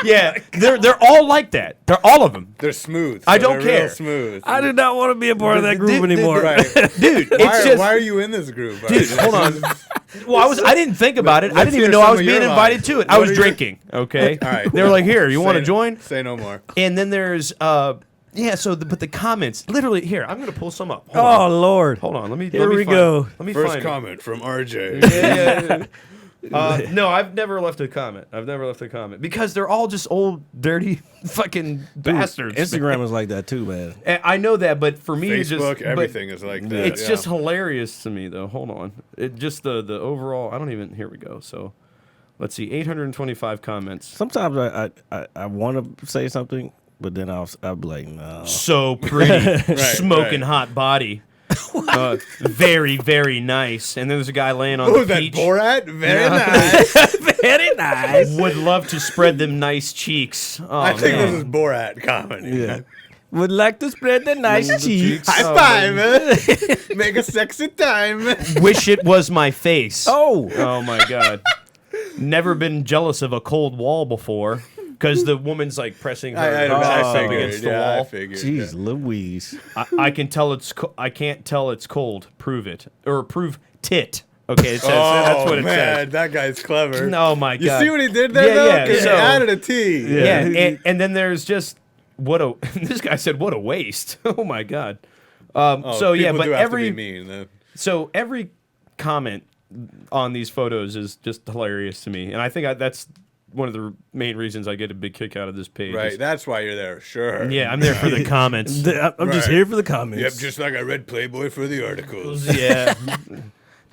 Yeah, they're all like that. They're all of them. They're smooth. I so don't they're real care. smooth. I do not want to be a part of that group anymore. Right. Dude, Why are you in this group? Dude, hold on. Well, I didn't think about it. I Let's didn't even hear know I some was of being your invited lines. to it. I What was are your- drinking. Okay. All right. They were like, "Here, you want to Say- join?" Say no more. And then there's but the comments literally here. I'm gonna pull some up. Oh Lord. Hold on. Let me. Here let me we find go. it. Let me First find it. comment from RJ. Yeah. No, I've never left a comment. Because they're all just old, dirty, fucking bastards. Instagram is like that too, man. And I know that, but for me, it's Facebook, just everything is like that. It's just hilarious to me, though. Hold on. It just the overall. I don't even. Here we go. So, let's see. 825 comments. Sometimes I want to say something, but then I'll be like, no. So pretty, smoking hot body. Very, very nice. And then there's a guy laying on Oh, the that beach. Borat? Very nice. Very nice. Would love to spread them nice cheeks. Oh, I think man. this is Borat comedy. Yeah. Would like to spread the nice cheeks. High five, man. Make a sexy time. Wish it was my face. Oh. Oh my god. Never been jealous of a cold wall before because the woman's like pressing her chest up against the I wall. figured. Jeez Louise. I can tell it's. I can't tell it's cold. Prove it or prove tit. Okay, it says Oh, that's what it man, says. that guy's clever. Oh my You god. see what he did there, Yeah, though? yeah, 'Cause so- he added a T. Yeah, and then there's just what a. This guy said, "What a waste." Oh my god. So yeah, People but do have every to be mean, though. so every comment on these photos is just hilarious to me, and I think that's one of the main reasons I get a big kick out of this page. Right, is- that's why you're there, sure. Yeah, I'm there for the comments. I'm just Right. here for the comments. Yep, just like I read Playboy for the articles. Yeah.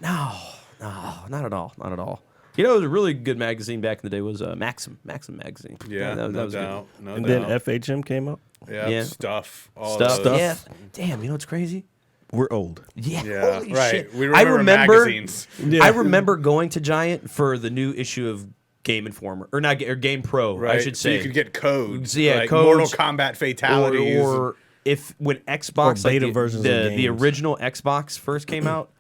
No, not at all. Not at all. You know, it was a really good magazine back in the day was Maxim magazine. Yeah, that no was doubt. No And doubt. then FHM came out. Yeah, Yeah. stuff. All Stuff. those. Yeah. Damn, you know what's crazy? We're old. Yeah. Yeah, Holy right. shit. We I remember magazines. Yeah. I remember going to Giant for the new issue of Game Informer or not or Game Pro, Right, I should so say. you could get codes. Yeah, like codes. Mortal Kombat fatalities. or if when Xbox Or beta like versions of the games. original Xbox first came out,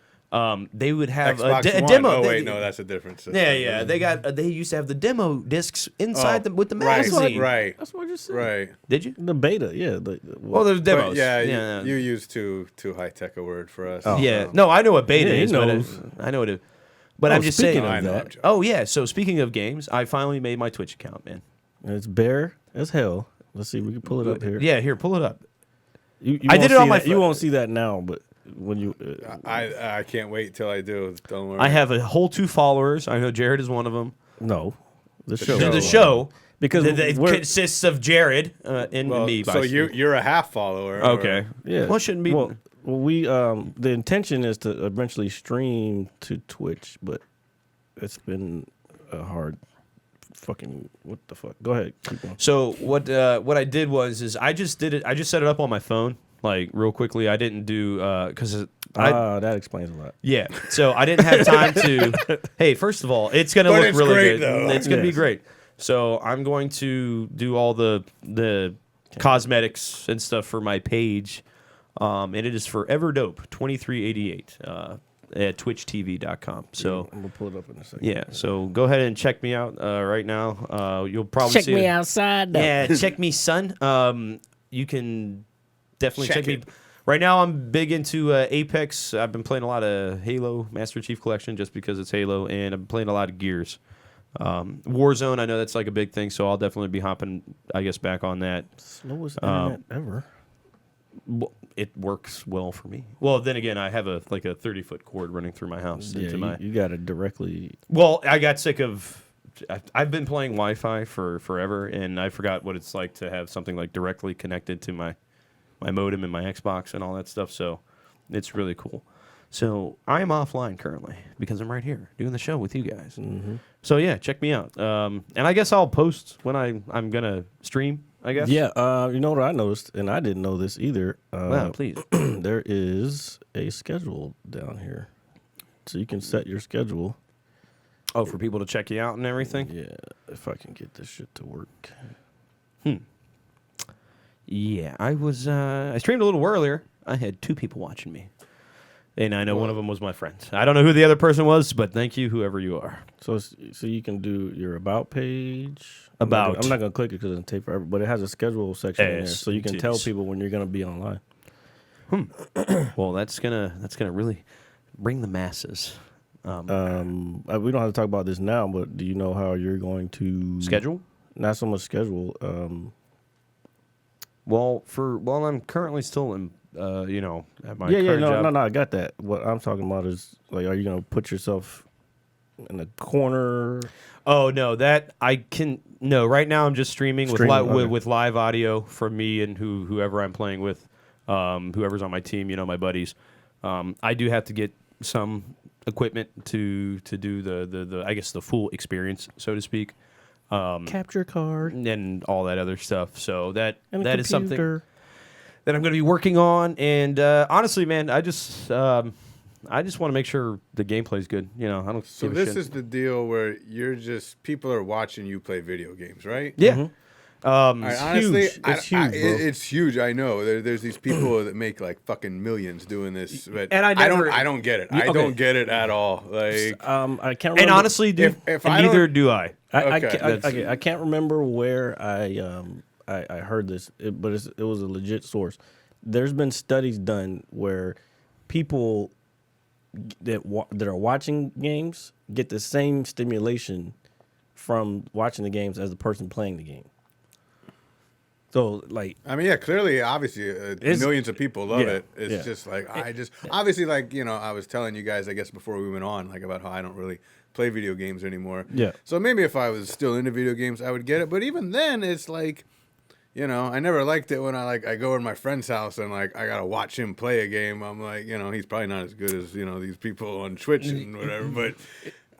they would have Xbox a One. demo. Oh they- wait, no, that's a different system. Yeah, they used to have the demo discs inside with the right, magazine. Right, That's what I just said. right. Did you? The beta, yeah. Well, there's But demos. yeah, yeah. you used too high tech a word for us. Yeah. No, I know what beta Yeah, he is, but knows. I know what it. But Oh, I'm just speaking saying. of that. I'm joking. Oh yeah. So speaking of games, I finally made my Twitch account, man. It's bare as hell. Let's see if we can pull it up here. Yeah, here, pull it up. You I won't did it on see my that- You phone. won't see that now, but when you. I can't wait till I do. Don't worry. I have a whole 2 followers. I know Jared is one of them. No. The show. The show Because it we're- consists of Jared and well, me. so by- you're a half follower. okay? Yeah. Well, it shouldn't be. Well, we the intention is to eventually stream to Twitch, but it's been a hard fucking what the fuck. Go ahead. Keep going. So what I did was I just did it. I just set it up on my phone like real quickly. I didn't do because That explains a lot. yeah. So I didn't have time to. Hey, first of all, it's gonna But look it's really great, good. though. It's gonna be Yes. great. So I'm going to do all the cosmetics and stuff for my page, and it is Forever Dope 2388 at twitchtv.com. So. I'm gonna pull it up in a second. Yeah, so go ahead and check me out right now. You'll probably Check see me it. outside. Though. Yeah, check me, son. You can definitely Check check me. it. Right now, I'm big into Apex. I've been playing a lot of Halo Master Chief Collection just because it's Halo, and I've been playing a lot of Gears. Warzone, I know that's like a big thing, so I'll definitely be hopping, I guess, back on that. Slowest internet ever. Well, it works well for me. Well, then again, I have a 30-foot cord running through my house Yeah, into my. you got to directly. Well, I got sick of. I've been playing Wi-Fi for forever, and I forgot what it's like to have something like directly connected to my modem and my Xbox and all that stuff. So it's really cool. So I am offline currently because I'm right here doing the show with you guys. Mm-hmm. So yeah, check me out. And I guess I'll post when I'm gonna stream. I guess. Yeah, you know what I noticed, and I didn't know this either. Well, please. There is a schedule down here, so you can set your schedule. Oh, for people to check you out and everything. Yeah, if I can get this shit to work. Yeah, I was. I streamed a little earlier. I had 2 people watching me, and I know one of them was my friend. I don't know who the other person was, but thank you, whoever you are. So you can do your about page. About. I'm not gonna click it because it'll take forever, but it has a schedule section in there, so you can tell STs. people when you're gonna be online. Well, that's gonna really bring the masses. We don't have to talk about this now, but do you know how you're going to Schedule? Not so much schedule. Well, I'm currently still in, at my Yeah, current job. no, I got that. What I'm talking about is like, are you gonna put yourself in a corner? Oh no, that I can. No, right now I'm just streaming, Streaming, okay. with live audio from me and whoever I'm playing with, whoever's on my team. My buddies. I do have to get some equipment to do the I guess the full experience, so to speak. Capture card And all that other stuff. So that and a is something. computer. that I'm going to be working on. And honestly, man, I just want to make sure the gameplay's good. You know, I don't. So give a this shit. is the deal where you're just people are watching you play video games, right? Yeah. All right, honestly, huge. It's huge, bro. it's huge. I know there's these people that make like fucking millions doing this, but And I never- I don't get it. You- I okay. don't get it at all. Like, I can't remember. And honestly, dude, if and I neither don't- do I. Okay. I can't remember where I heard this, but it was a legit source. There's been studies done where people that are watching games get the same stimulation from watching the games as the person playing the game. So, like, I mean, yeah, clearly, obviously, millions of people love it. It's just like obviously, like I was telling you guys, I guess before we went on, like about how I don't really play video games anymore. Yeah. So maybe if I was still into video games, I would get it. But even then, it's like, I never liked it when I go over to my friend's house and like I gotta watch him play a game. I'm like, he's probably not as good as these people on Twitch and whatever, but.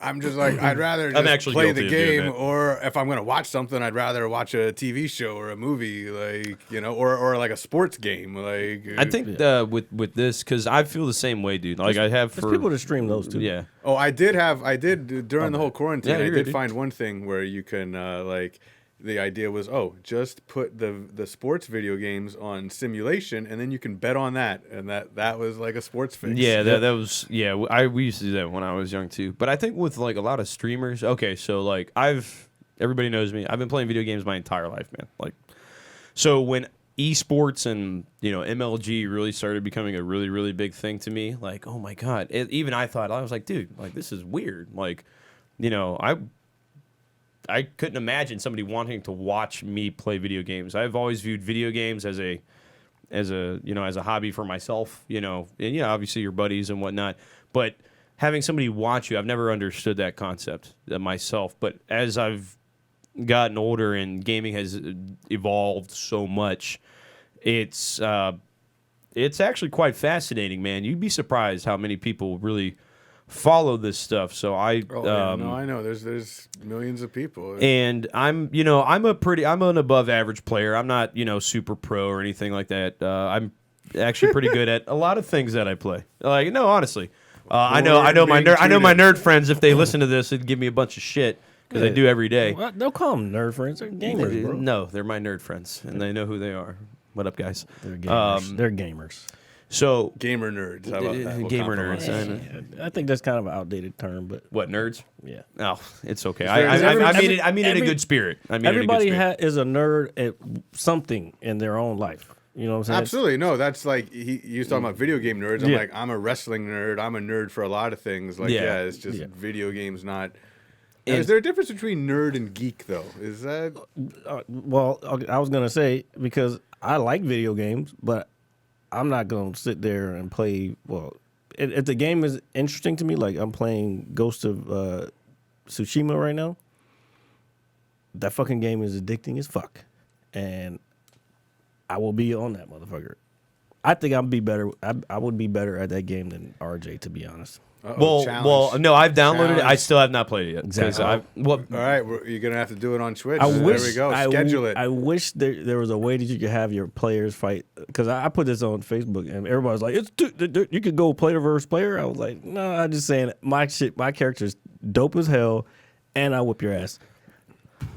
I'm just like, I'd rather just actually play guilty the of doing game, that. or if I'm gonna watch something, I'd rather watch a TV show or a movie, like or like a sports game. Like I think with this, because I feel the same way, dude. Like I have there's for people that stream those too. yeah. Oh, I did during the whole quarantine. Yeah, I you're did good. find one thing where you can the idea was, just put the sports video games on simulation, and then you can bet on that, and that was like a sports fix. Yeah, that was we used to do that when I was young too. But I think with like a lot of streamers, okay, so like everybody knows me. I've been playing video games my entire life, man. Like, so when esports and MLG really started becoming a really really big thing to me, like, oh my god, even I was like, dude, like this is weird. Like, I couldn't imagine somebody wanting to watch me play video games. I've always viewed video games as a hobby for myself, and obviously your buddies and whatnot. But having somebody watch you, I've never understood that concept myself. But as I've gotten older and gaming has evolved so much, it's actually quite fascinating, man. You'd be surprised how many people really follow this stuff. So I know there's millions of people, and I'm an above average player. I'm not super pro or anything like that. I'm actually pretty good at a lot of things that I play. Like, no, honestly, I know my nerd friends, if they listen to this, it'd give me a bunch of shit because I do every day. Well, don't call them nerd friends. They're gamers, bro. No, they're my nerd friends, and they know who they are. What up, guys? They're gamers. They're gamers. So gamer nerds. How about that? We'll gamer compromise. nerds. I think that's kind of an outdated term, but What, nerds? yeah. Oh, it's okay. Is I mean it in a good spirit. Everybody is a nerd at something in their own life. You know what I'm saying? Absolutely. No, that's like he was talking about video game nerds. I'm Yeah. like, I'm a wrestling nerd. I'm a nerd for a lot of things. Like, Yeah. it's just Yeah. video games, not. And- Is there a difference between nerd and geek, though? Is that. Well, okay, I was gonna say because I like video games, but I'm not gonna sit there and play. Well, if the game is interesting to me, like I'm playing Ghost of Tsushima right now, that fucking game is addicting as fuck, and I will be on that motherfucker. I think I'd be better. I would be better at that game than RJ, to be honest. Challenge. No, I've downloaded it. I Challenge. still have not played it yet. Exactly. All All right, you're gonna have to do it on Twitch. I there wish we go. I Schedule it. I wish there was a way that you could have your players fight, because I put this on Facebook and everybody's like, you could go player versus player. I was like, no, I'm just saying my character's dope as hell, and I whip your ass.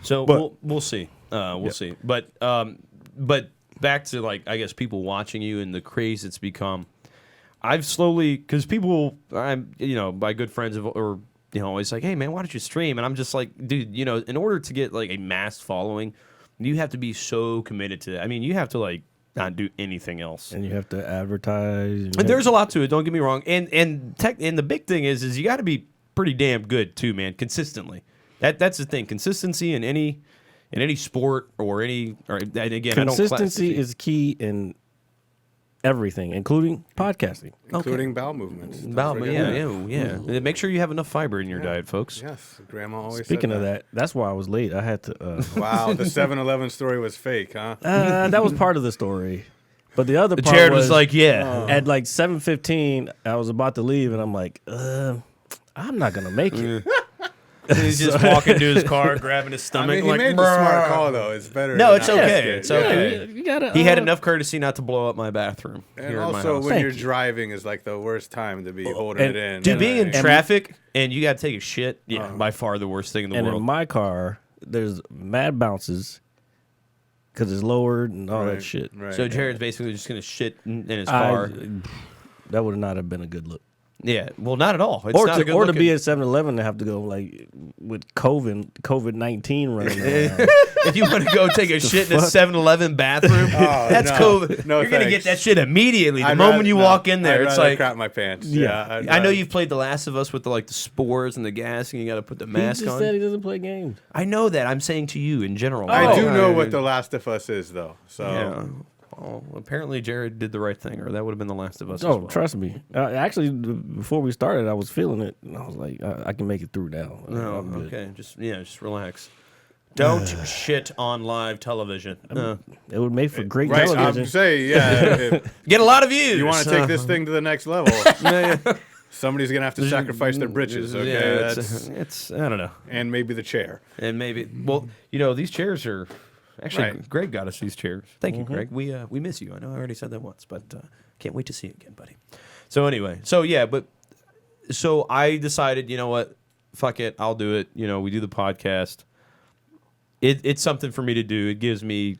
So But- we'll see. We'll see. But back to, like, I guess people watching you and the craze it's become. I've slowly, because people, my good friends or it's like, hey man, why don't you stream? And I'm just like, dude, in order to get like a mass following, you have to be so committed to that. I mean, you have to like not do anything else. And you have to advertise. And there's a lot to it. Don't get me wrong. And the big thing is you got to be pretty damn good too, man. Consistently. That's the thing. Consistency in any sport or any. Or and again, consistency is key in everything, including podcasting. Including bowel movements. Don't About, forget yeah. that. Make sure you have enough fiber in your diet, folks. Yes, Grandma always Speaking said of that, that's why I was late. I had to. Wow, the 7-Eleven story was fake, huh? That was part of the story, but the other The part Jared was like, yeah. at like 7:15, I was about to leave, and I'm like, I'm not gonna make it. He's just walking to his car, grabbing his I stomach. mean, he like, made the smart call though. It's better. No, to it's not okay. risk it. It's okay. You gotta, He had enough courtesy not to blow up my bathroom. And here in my also, house. when Thank you're you. driving is like the worst time to be holding and- it in. Dude, being in Like, traffic and you got to take a shit, by far the worst thing in the And world. in my car, there's mad bounces because it's lowered and all that Right, shit. right. So Jared's basically just going to shit in his I- car. that would not have been a good look. Yeah, well, not at all. It's Or not a good to looking- be at 7-Eleven to have to go like with COVID-19 running around. If you want to go take a shit in a 7-Eleven bathroom, that's no. COVID. No, You're going to get thanks. that shit immediately. The I'd moment rather- you no, walk in there, I'd it's rather like, crap my pants. Yeah. I'd I know rather- you've played The Last of Us with the spores and the gas, and you got to put the He mask just on. said he doesn't play games. I know that. I'm saying to you in general. I do Oh. know what The Last of Us is though. So Yeah. Well, apparently Jared did the right thing, or that would have been The Last of Us. Oh, as well. trust me. Actually, before we started, I was feeling it, and I was like, I can make it through now. No, I'm good. okay, just relax. Don't shit on live television. It would make for great right, television. I'm saying, yeah. If Get a lot of views. you want to take this thing to the next level, somebody's gonna have to sacrifice their britches. Okay, Yeah, that's it's I don't know, and maybe the chair. and maybe these chairs are actually Right. Greg got us these chairs. Thank you, Greg. We miss you. I know I already said that once, but can't wait to see you again, buddy. So anyway, so I decided, you know what, fuck it, I'll do it. We do the podcast. It's something for me to do. It gives me,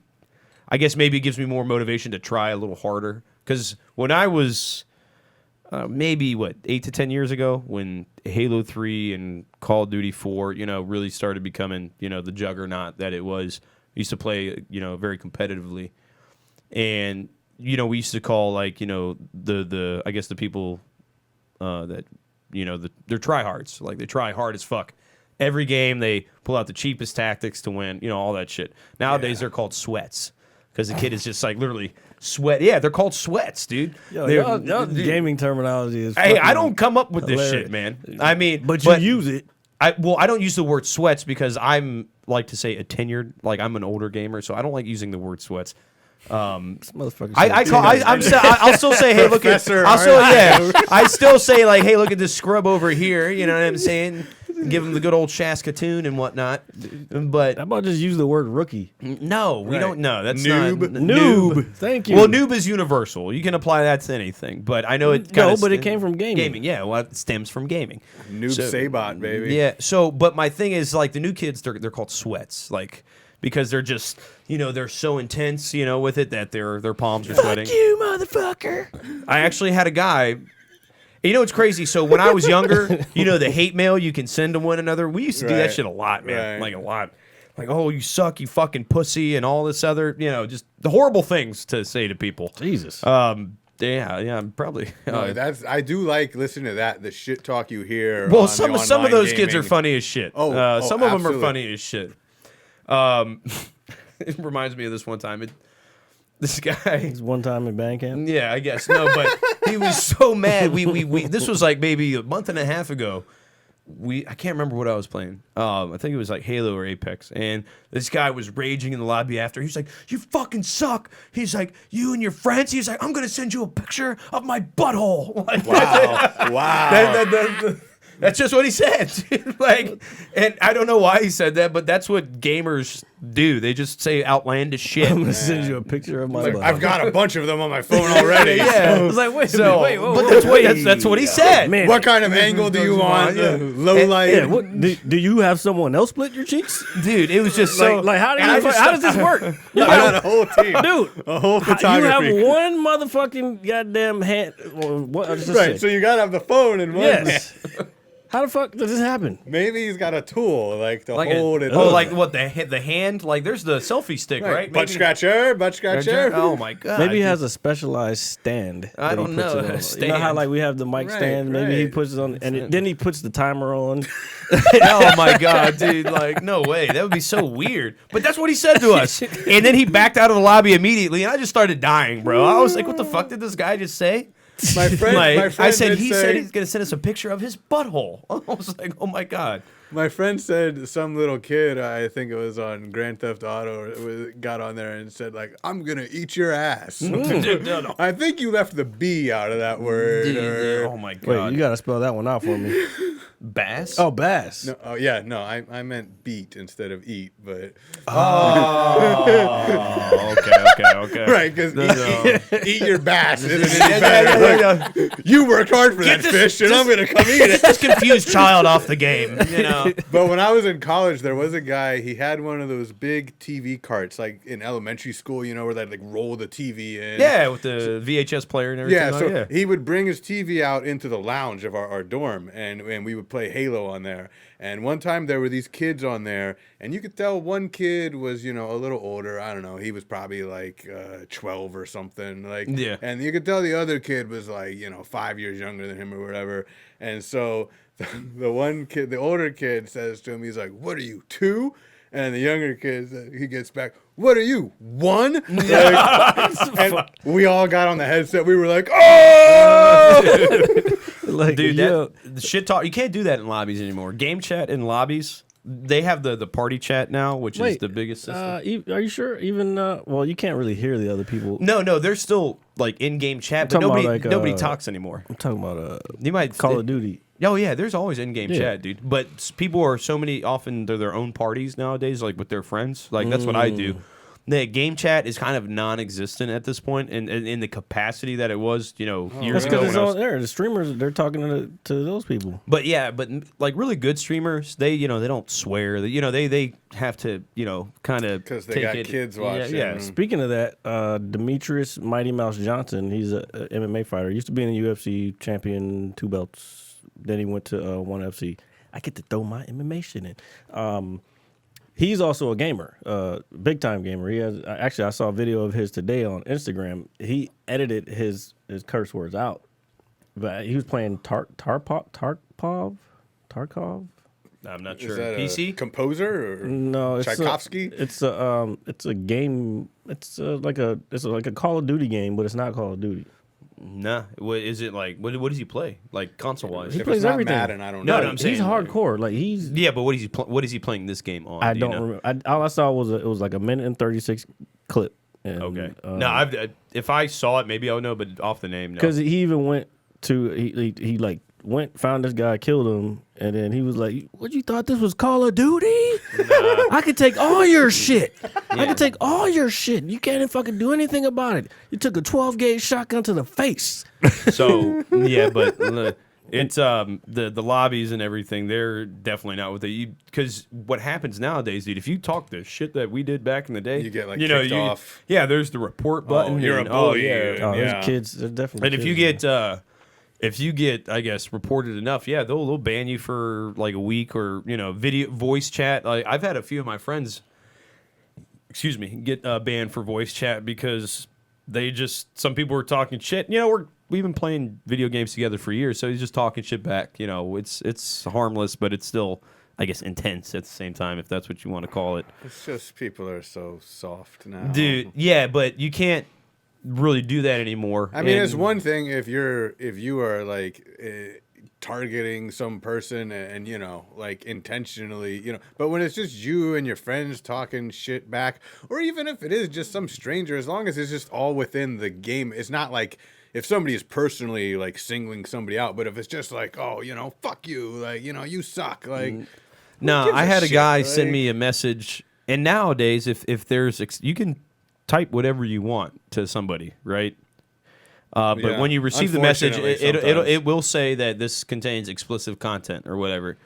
I guess maybe it gives me more motivation to try a little harder. Because when I was maybe 8 to 10 years ago, when Halo 3 and Call of Duty 4, really started becoming, the juggernaut that it was. I used to play, very competitively, and we used to call the I guess the people that they're tryhards. Like they try hard as fuck. Every game they pull out the cheapest tactics to win. All that shit. Nowadays they're called sweats because the kid is just like literally sweat. Yeah, they're called sweats, dude. Yo, They're- y'all gaming terminology is. Hey, I fucking don't come up with this hilarious. shit, man. I mean, but you use it. I don't use the word sweats because I'm like to say a tenured, like I'm an older gamer, so I don't like using the word sweats. This motherfucker. I'll still say, hey, look at, Professor I still say like, hey, look at this scrub over here. You know what I'm saying? Give him the good old Saskatoon and whatnot. But How about just use the word rookie? no, we Right. don't. No, that's Noob. not Noob. Thank you. Well, noob is universal. You can apply that to anything. But I know it. No, kinda but it came from gaming. Gaming, yeah. Well, it stems from gaming. Noob So- Sabot, baby. Yeah. So, but my thing is like the new kids, they're called sweats, like because they're just they're so intense, with it that their palms are sweating. You motherfucker. I actually had a guy. You know what's crazy? So when I was younger, the hate mail you can send to one another. We used to do that Right. shit a lot, man. Right. Like a lot. Like, oh, you suck, you fucking pussy, and all this other, just the horrible things to say to people. Jesus. Yeah, I'm probably. No, I do like listening to that. The shit talk you hear. Well, on some the of online those kids are gaming. funny as shit. Oh, Some of them are absolutely. funny as shit. It reminds me of this one time. This guy. It's one time in band camp. Yeah, I guess no, but he was so mad. We this was like maybe a month and a half ago. I can't remember what I was playing. I think it was like Halo or Apex, and this guy was raging in the lobby after. He's like, "You fucking suck." He's like, "You and your friends." He's like, "I'm gonna send you a picture of my butthole." Like, Wow. Wow. that's just what he said. Like, and I don't know why he said that, but that's what gamers do. They just say outlandish shit. I'm gonna send you a picture of my butt. I've got a bunch of them on my phone already. Yeah. I was like, wait a So, minute, wait, whoa, but whoa, that's what he said. man. What kind of angle do you want? Yeah. Low light. Yeah, what, do you have someone else split your cheeks? Dude, it was just so Like how, and I just- how does this work? You I got got, a whole team. dude, A whole you photography. have one motherfucking goddamn hand. Or what? I was just Right, saying. so you gotta have the phone in one. Yes. How the fuck did this happen? Maybe he's got a tool like to like hold it. like what the hand? Like there's the selfie stick, right? Butt scratcher, butt scratcher. Oh my god. Maybe he dude. has a specialized stand. I that he don't puts know, it a on. You know how stand. like we have the mic Right, stand. Maybe he right. puts it on, and then he puts the timer on. Oh my god, dude! Like no way. That would be so weird. But that's what he said to us, and then he backed out of the lobby immediately, and I just started dying, bro. I was like, "What the fuck did this guy just say?" My friend, Like, my friend I said, did he say, said he's gonna send us a picture of his butthole. I was like, "Oh my god." My friend said some little kid, I think it was on Grand Theft Auto, got on there and said like, "I'm gonna eat your ass." I think you left the B out of that word. Dude, or- oh my Wait, god. you gotta spell that one out for me. Bass? Oh, bass. No, oh yeah, no, I meant beat instead of eat, but Okay. right, because eat your bass isn't any Yeah, better. yeah. You worked hard for that fish, and I'm gonna come eat it. This confused child off the game, you know. But when I was in college, there was a guy. He had one of those big TV carts, like in elementary school, you know, where they'd like roll the TV in. Yeah, with the VHS player and everything. Yeah, so he would bring his TV out into the lounge of our dorm, and we would play Halo on there. And one time there were these kids on there, and you could tell one kid was, you know, a little older. I don't know. He was probably like 12 or something. Like, yeah. And you could tell the other kid was like, you know, 5 years younger than him or whatever. And so the one kid, the older kid says to him, he's like, "What are you, 2?" And the younger kid, he gets back, "What are you, 1?" Like, and we all got on the headset. We were like, "Oh!" Like, Dude, yo, the shit talk, you can't do that in lobbies anymore. Game chat in lobbies, they have the party chat now, which is wait, the biggest system. Are you sure? Even well, you can't really hear the other people. No, there's still like in-game chat, but talking about, nobody like, nobody talks anymore. I'm talking about You might Call of Duty. Oh yeah, there's always in-game Yeah. chat, dude. But people are often they're their own parties nowadays, like with their friends. Like that's what I do. The game chat is kind of non-existent at this point, and in the capacity that it was, you know, years That's ago. because it's when I all was- there. The streamers, they're talking to those people. But yeah, but like really good streamers, they they don't swear. They have to kind of Because they got kids watching. Yeah. Speaking of that, Demetrius Mighty Mouse Johnson, he's a MMA fighter. Used to be in the UFC champion, 2 belts. Then he went to ONE FC. I get to throw my MMA shit in. He's also a gamer, big time gamer. He has actually, I saw a video of his today on Instagram. He edited his curse words out, but he was playing Tarkov. I'm not Is sure. that PC? a composer or No, it's Tchaikovsky? It's a game. It's like a Call of Duty game, but it's not Call of Duty. Nah. What is it like? What does he play? Like console wise? He If plays it's not everything. Madden, I don't No, know. no, I'm saying He's hardcore. Like he's. Yeah, but what is he playing this game on? I Do you don't know? remember. All I saw was it was like a 1:36 clip. And, Okay. No, if I saw it, maybe I would know, but off the name, no. because he even went to he like went found this guy, killed him, and then he was like, "What, you thought this was Call of Duty? I could take all your shit. I could take all your shit. You can't fucking do anything about it. You took a 12 gauge shotgun to the face." So yeah, but it's the lobbies and everything. They're definitely not with it. Because what happens nowadays, dude? If you talk the shit that we did back in the day, You get, like, kicked off. Yeah, there's the report button. you're a and- bully. yeah. Oh, Yeah. there's kids. There's definitely. And if you get, I guess, reported enough, yeah, they'll ban you for like a week or video voice chat. Like I've had a few of my friends, get banned for voice chat because some people were talking shit. We've been playing video games together for years, so he's just talking shit back. It's harmless, but it's still, I guess, intense at the same time, if that's what you want to call it. It's just people are so soft now. Dude, yeah, but you can't really do that anymore. I mean, And- it's one thing if you are like targeting some person and like intentionally, but when it's just you and your friends talking shit back, or even if it is just some stranger, as long as it's just all within the game, it's not like if somebody is personally like singling somebody out, but if it's just like, oh, fuck you, like, you suck, like. No, gives I a had a shit, guy like- send me a message, and nowadays, if there's you can type whatever you want to somebody, right? But Yeah. when you receive the message, Unfortunately, it will say that this contains explicit content or whatever.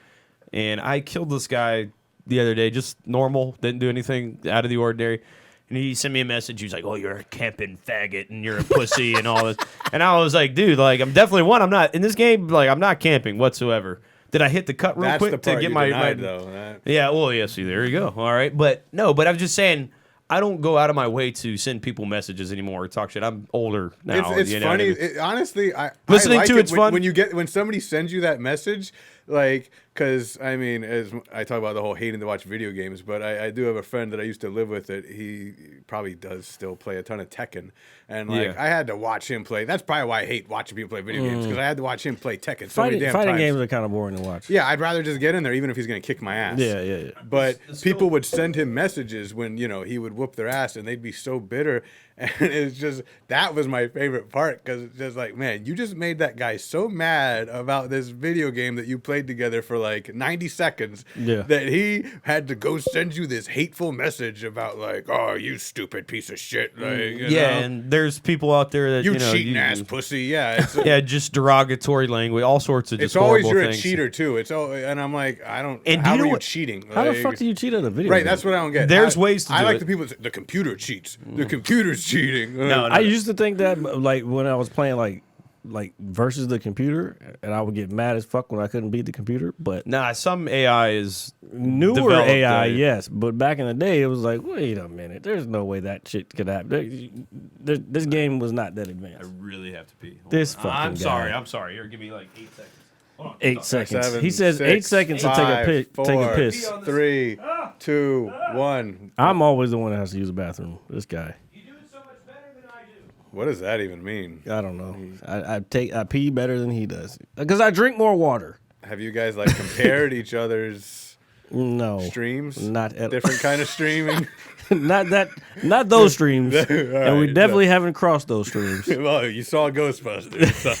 And I killed this guy the other day, just normal, didn't do anything out of the ordinary. And he sent me a message. He was like, "Oh, you're a camping faggot and you're a pussy and all this." And I was like, "Dude, like, I'm definitely one. I'm not in this game. Like, I'm not camping whatsoever." Did I hit the cut real That's quick the to part get you my denied, though. That- Yeah, well, yeah, see, there you go. All right. But I'm just saying, I don't go out of my way to send people messages anymore or talk shit. I'm older now. It's you know what I funny. mean? Honestly, I Listening like to it it's fun. when somebody sends you that message, like Because, I mean, as I talk about the whole hating to watch video games, but I do have a friend that I used to live with that he probably does still play a ton of Tekken. And, like, Yeah. I had to watch him play. That's probably why I hate watching people play video games, because I had to watch him play Tekken so many damn Fighting times. games are kind of boring to watch. Yeah, I'd rather just get in there, even if he's going to kick my ass. Yeah. But people would send him messages when, he would whoop their ass, and they'd be so bitter. And it's just, that was my favorite part, because it's just like, man, you just made that guy so mad about this video game that you played together for like 90 seconds that he had to go send you this hateful message about like, oh, you stupid piece of shit. Like, you know? And there's people out there that, You cheating ass pussy. Yeah. It's, yeah, just derogatory language, all sorts of just it's always horrible you're things. a cheater too. And I'm like, I don't. And how do you are know you what- cheating? How the Like, fuck do you cheat at a video Right, game? that's what I don't get. There's ways to I do like it. the people that say, the computer cheats. The computer's cheating. No, I used to think that, like, when I was playing, like versus the computer, and I would get mad as fuck when I couldn't beat the computer. But Nah, some AI is newer developed, AI, yes. But back in the day, it was like, wait a minute, there's no way that shit could happen. This game was not that I advanced. really have to pee. Hold This on. fucking I'm sorry. guy. I'm sorry. Here, give me like 8 seconds. Hold on. 8 seconds. 7, He says 6, 8 seconds to take a 5, piss. 4, 3, 2, 1. I'm always the one that has to use the bathroom. This guy. You do it so much better than I do. What does that even mean? I don't know. I pee better than he does because I drink more water. Have you guys like compared each other's No streams? not at Different kind of streaming. not those streams, and we right, definitely haven't crossed those streams. Well, you saw Ghostbusters. So.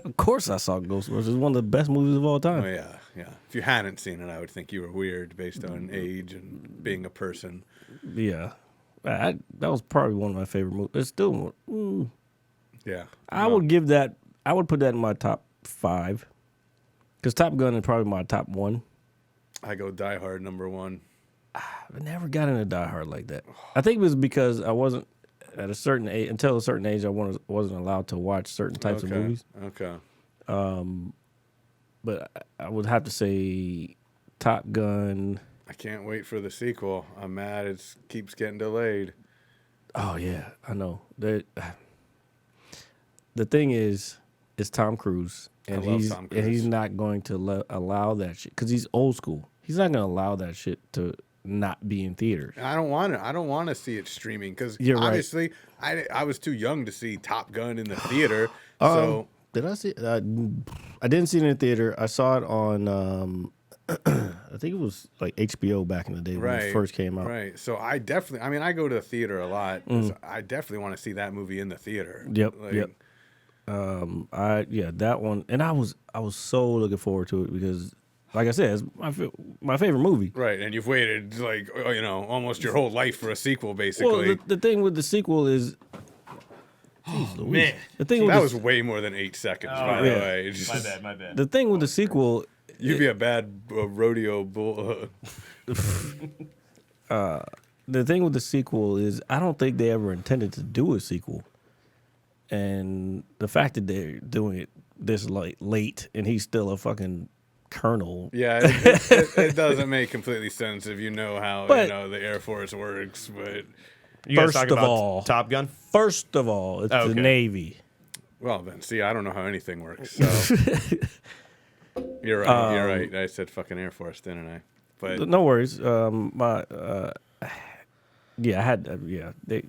Of course, I saw Ghostbusters. It's one of the best movies of all time. Oh yeah. If you hadn't seen it, I would think you were weird based on age and being a person. Yeah, that was probably one of my favorite movies. It's still, Yeah. I would give that. I would put that in my top 5, because Top Gun is probably my top 1. I go Die Hard #1. I never got into Die Hard like that. I think it was because I wasn't at a certain age. Until a certain age, I wasn't allowed to watch certain types of movies. Okay. But I would have to say Top Gun. I can't wait for the sequel. I'm mad it keeps getting delayed. Oh yeah, I know. The thing is, it's Tom Cruise, and I love Tom Cruise. and he's not going to allow that shit because he's old school. He's not going to allow that shit to not be in theaters. I don't want it. I don't want to see it streaming because You're right. obviously I was too young to see Top Gun in the theater. So Did I see? I didn't see it in the theater. I saw it on. I think it was like HBO back in the day when it first came out. Right. So I definitely. I mean, I go to the theater a lot. So I definitely want to see that movie in the theater. Yep. Like, Yep. That one, and I was so looking forward to it because, like I said, it's my favorite movie. Right, and you've waited like almost your whole life for a sequel, basically. Well, the thing with the sequel is, Man. the thing with that the, was way more than 8 seconds, by the yeah. way. It's My just- bad. My bad. the thing with the sequel. You'd be a bad rodeo bull. The thing with the sequel is, I don't think they ever intended to do a sequel, and the fact that they're doing it this late, and he's still a fucking colonel. Yeah, it doesn't make completely sense if you know how But- the Air Force works. But You guys First talking of about all- Top Gun? First of all, it's Okay. the Navy. well, then see, I don't know how anything works. So you're right. You're right. I said fucking Air Force, didn't I? But No worries. I had they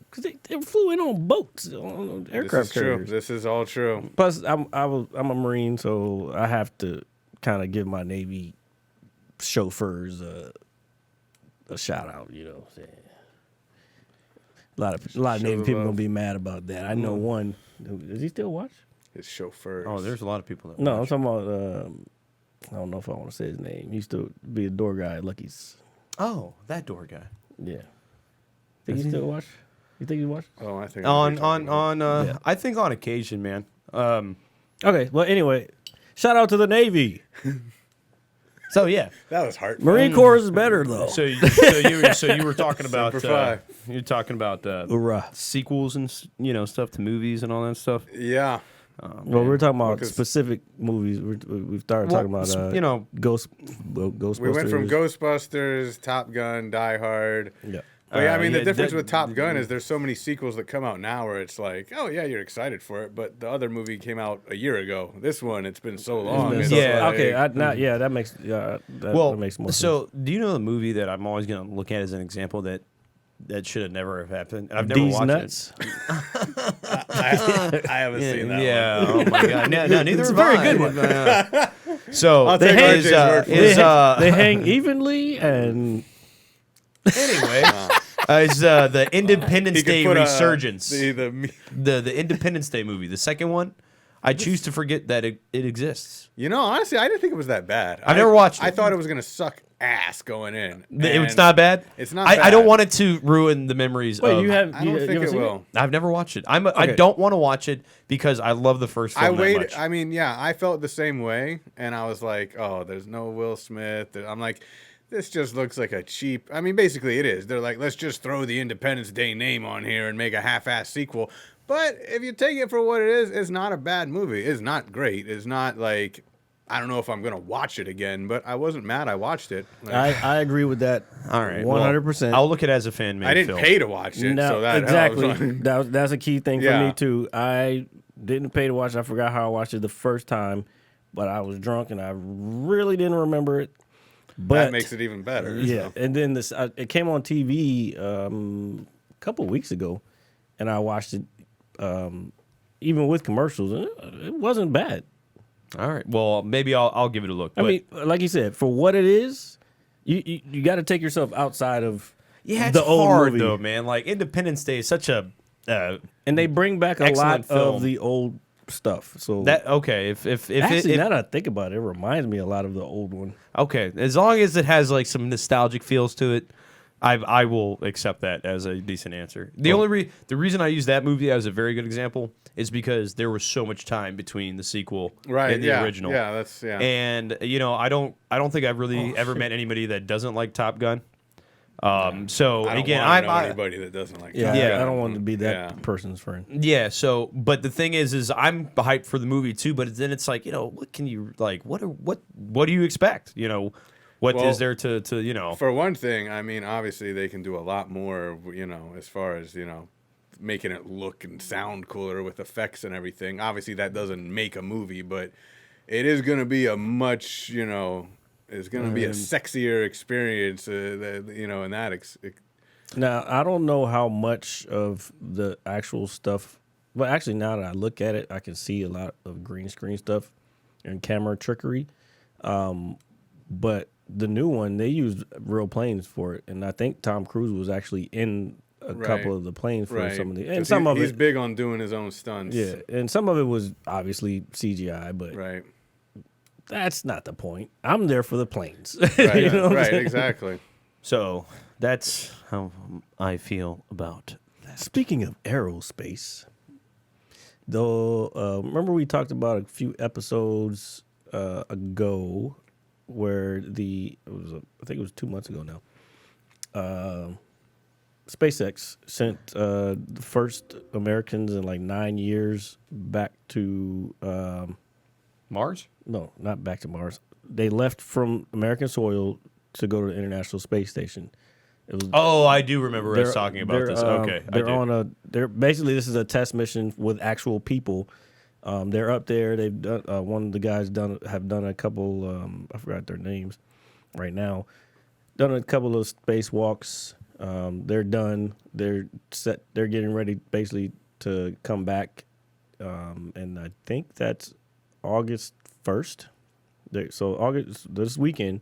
flew in on boats, on aircraft this is true. carriers. This is all true. Plus, I'm a Marine, so I have to kind of give my Navy chauffeurs a shout out. You know what I'm saying? A lot of Navy the people love. gonna be mad about that. I know one. Does he still watch? His chauffeurs. Oh, there's a lot of people that No, I'm watch. talking about. I don't know if I want to say his name. He used to be a door guy at Lucky's. Oh, that door guy. Yeah. Think he still watch? You think he watch? Oh, I think I know what you're talking about. Yeah. I think on occasion, man. Okay. Well, anyway, shout out to the Navy. So yeah. That was heartfelt. Marine Corps is better though. So you were talking about Semper Fi. you're talking about Hoorah. sequels and stuff to movies and all that stuff. Yeah. Well, we're talking about 'cause- specific movies. We've started talking about Ghostbusters. We went from Ghostbusters, Top Gun, Die Hard. Yeah. But yeah, I mean, the yeah, difference with Top Gun is there's so many sequels that come out now where it's like, oh yeah, you're excited for it, but the other movie came out a year ago. This one, it's been so long. It's It's been- Yeah. like- Okay. That makes that makes more sense. So do you know the movie that I'm always going to look at as an example that should have never have happened? I've never These watched nuts. I haven't seen that. Yeah. Oh my god. No, neither It's a have very I. good one. So I'll take hang- RJ's word for is, it. They hang evenly, and anyway, is the Independence He could Day put a- resurgence. the The Independence Day movie, the second one. I choose to forget that it exists. You know, honestly, I didn't think it was that bad. I've never watched I it. thought it was gonna suck ass going in. It's and not bad. It's not. I don't bad. want it to ruin the memories. wait, of, you have? I don't think you it will. I've never watched it. I Okay. don't want to watch it because I love the first film I that waited. much. I mean, yeah, I felt the same way, and I was like, "Oh, there's no Will Smith." I'm like, "This just looks like a cheap." I mean, basically, it is. They're like, "Let's just throw the Independence Day name on here and make a half-ass sequel." But if you take it for what it is, it's not a bad movie. It's not great. It's not like I don't know if I'm gonna watch it again, but I wasn't mad. I watched it. Like, I agree with that. All right, 100%. I'll look at it as a fan made I didn't film. pay to watch it, No, so that exactly. helps. That's a key thing for Yeah. me too. I didn't pay to watch it. I forgot how I watched it the first time, but I was drunk and I really didn't remember it. But That makes it even better. yeah. So. And then it came on TV a couple weeks ago, and I watched it even with commercials, and it wasn't bad. All right. Well, maybe I'll give it a look. I mean, like you said, for what it is, you got to take yourself outside of yeah, it's the old hard movie. though, man. Like Independence Day is such a And they bring back a Excellent lot film. of the old stuff. So that okay. If actually, it, now that I think about it, it reminds me a lot of the old one. okay, as long as it has like some nostalgic feels to it, I will accept that as a decent answer. The reason I use that movie as a very good example is because there was so much time between the sequel Right. and the yeah. original. Yeah. That's yeah. And I don't think I've really ever met anybody that doesn't like Top Gun. So I don't again, wanna know I anybody that doesn't like. Yeah, Top Yeah. Gun. I don't want to be that Yeah. person's friend. yeah. So, but the thing is I'm hyped for the movie too. But then it's like, what can you like? What do you expect? What is Well, there to For one thing, I mean, obviously they can do a lot more, as far as, making it look and sound cooler with effects and everything. Obviously that doesn't make a movie, but it is going to be a much, it's going to be a sexier experience, in that. Now, I don't know how much of the actual stuff, but actually now that I look at it, I can see a lot of green screen stuff and camera trickery. But the new one, they used real planes for it, and I think Tom Cruise was actually in a Right. couple of the planes for Right. some of the, and 'Cause some of he's it, big on doing his own stunts. yeah, and some of it was obviously CGI, but Right. that's not the point. I'm there for the planes. Right. You know what I'm right. saying? Exactly. So that's how I feel about that. Speaking of aerospace, though, remember we talked about a few episodes ago where I think it was 2 months ago now. SpaceX sent the first Americans in like 9 years back to Mars? no, not back to Mars. They left from American soil to go to the International Space Station. It was Oh, I do remember us they're- talking about they're, this. Okay, I they're do. on they're basically this is a test mission with actual people. They're up there. They've done one of the guys have done a couple. I forgot their names right now. Done a couple of spacewalks. They're done. They're set. They're getting ready basically to come back. And I think that's August 1st. So August this weekend,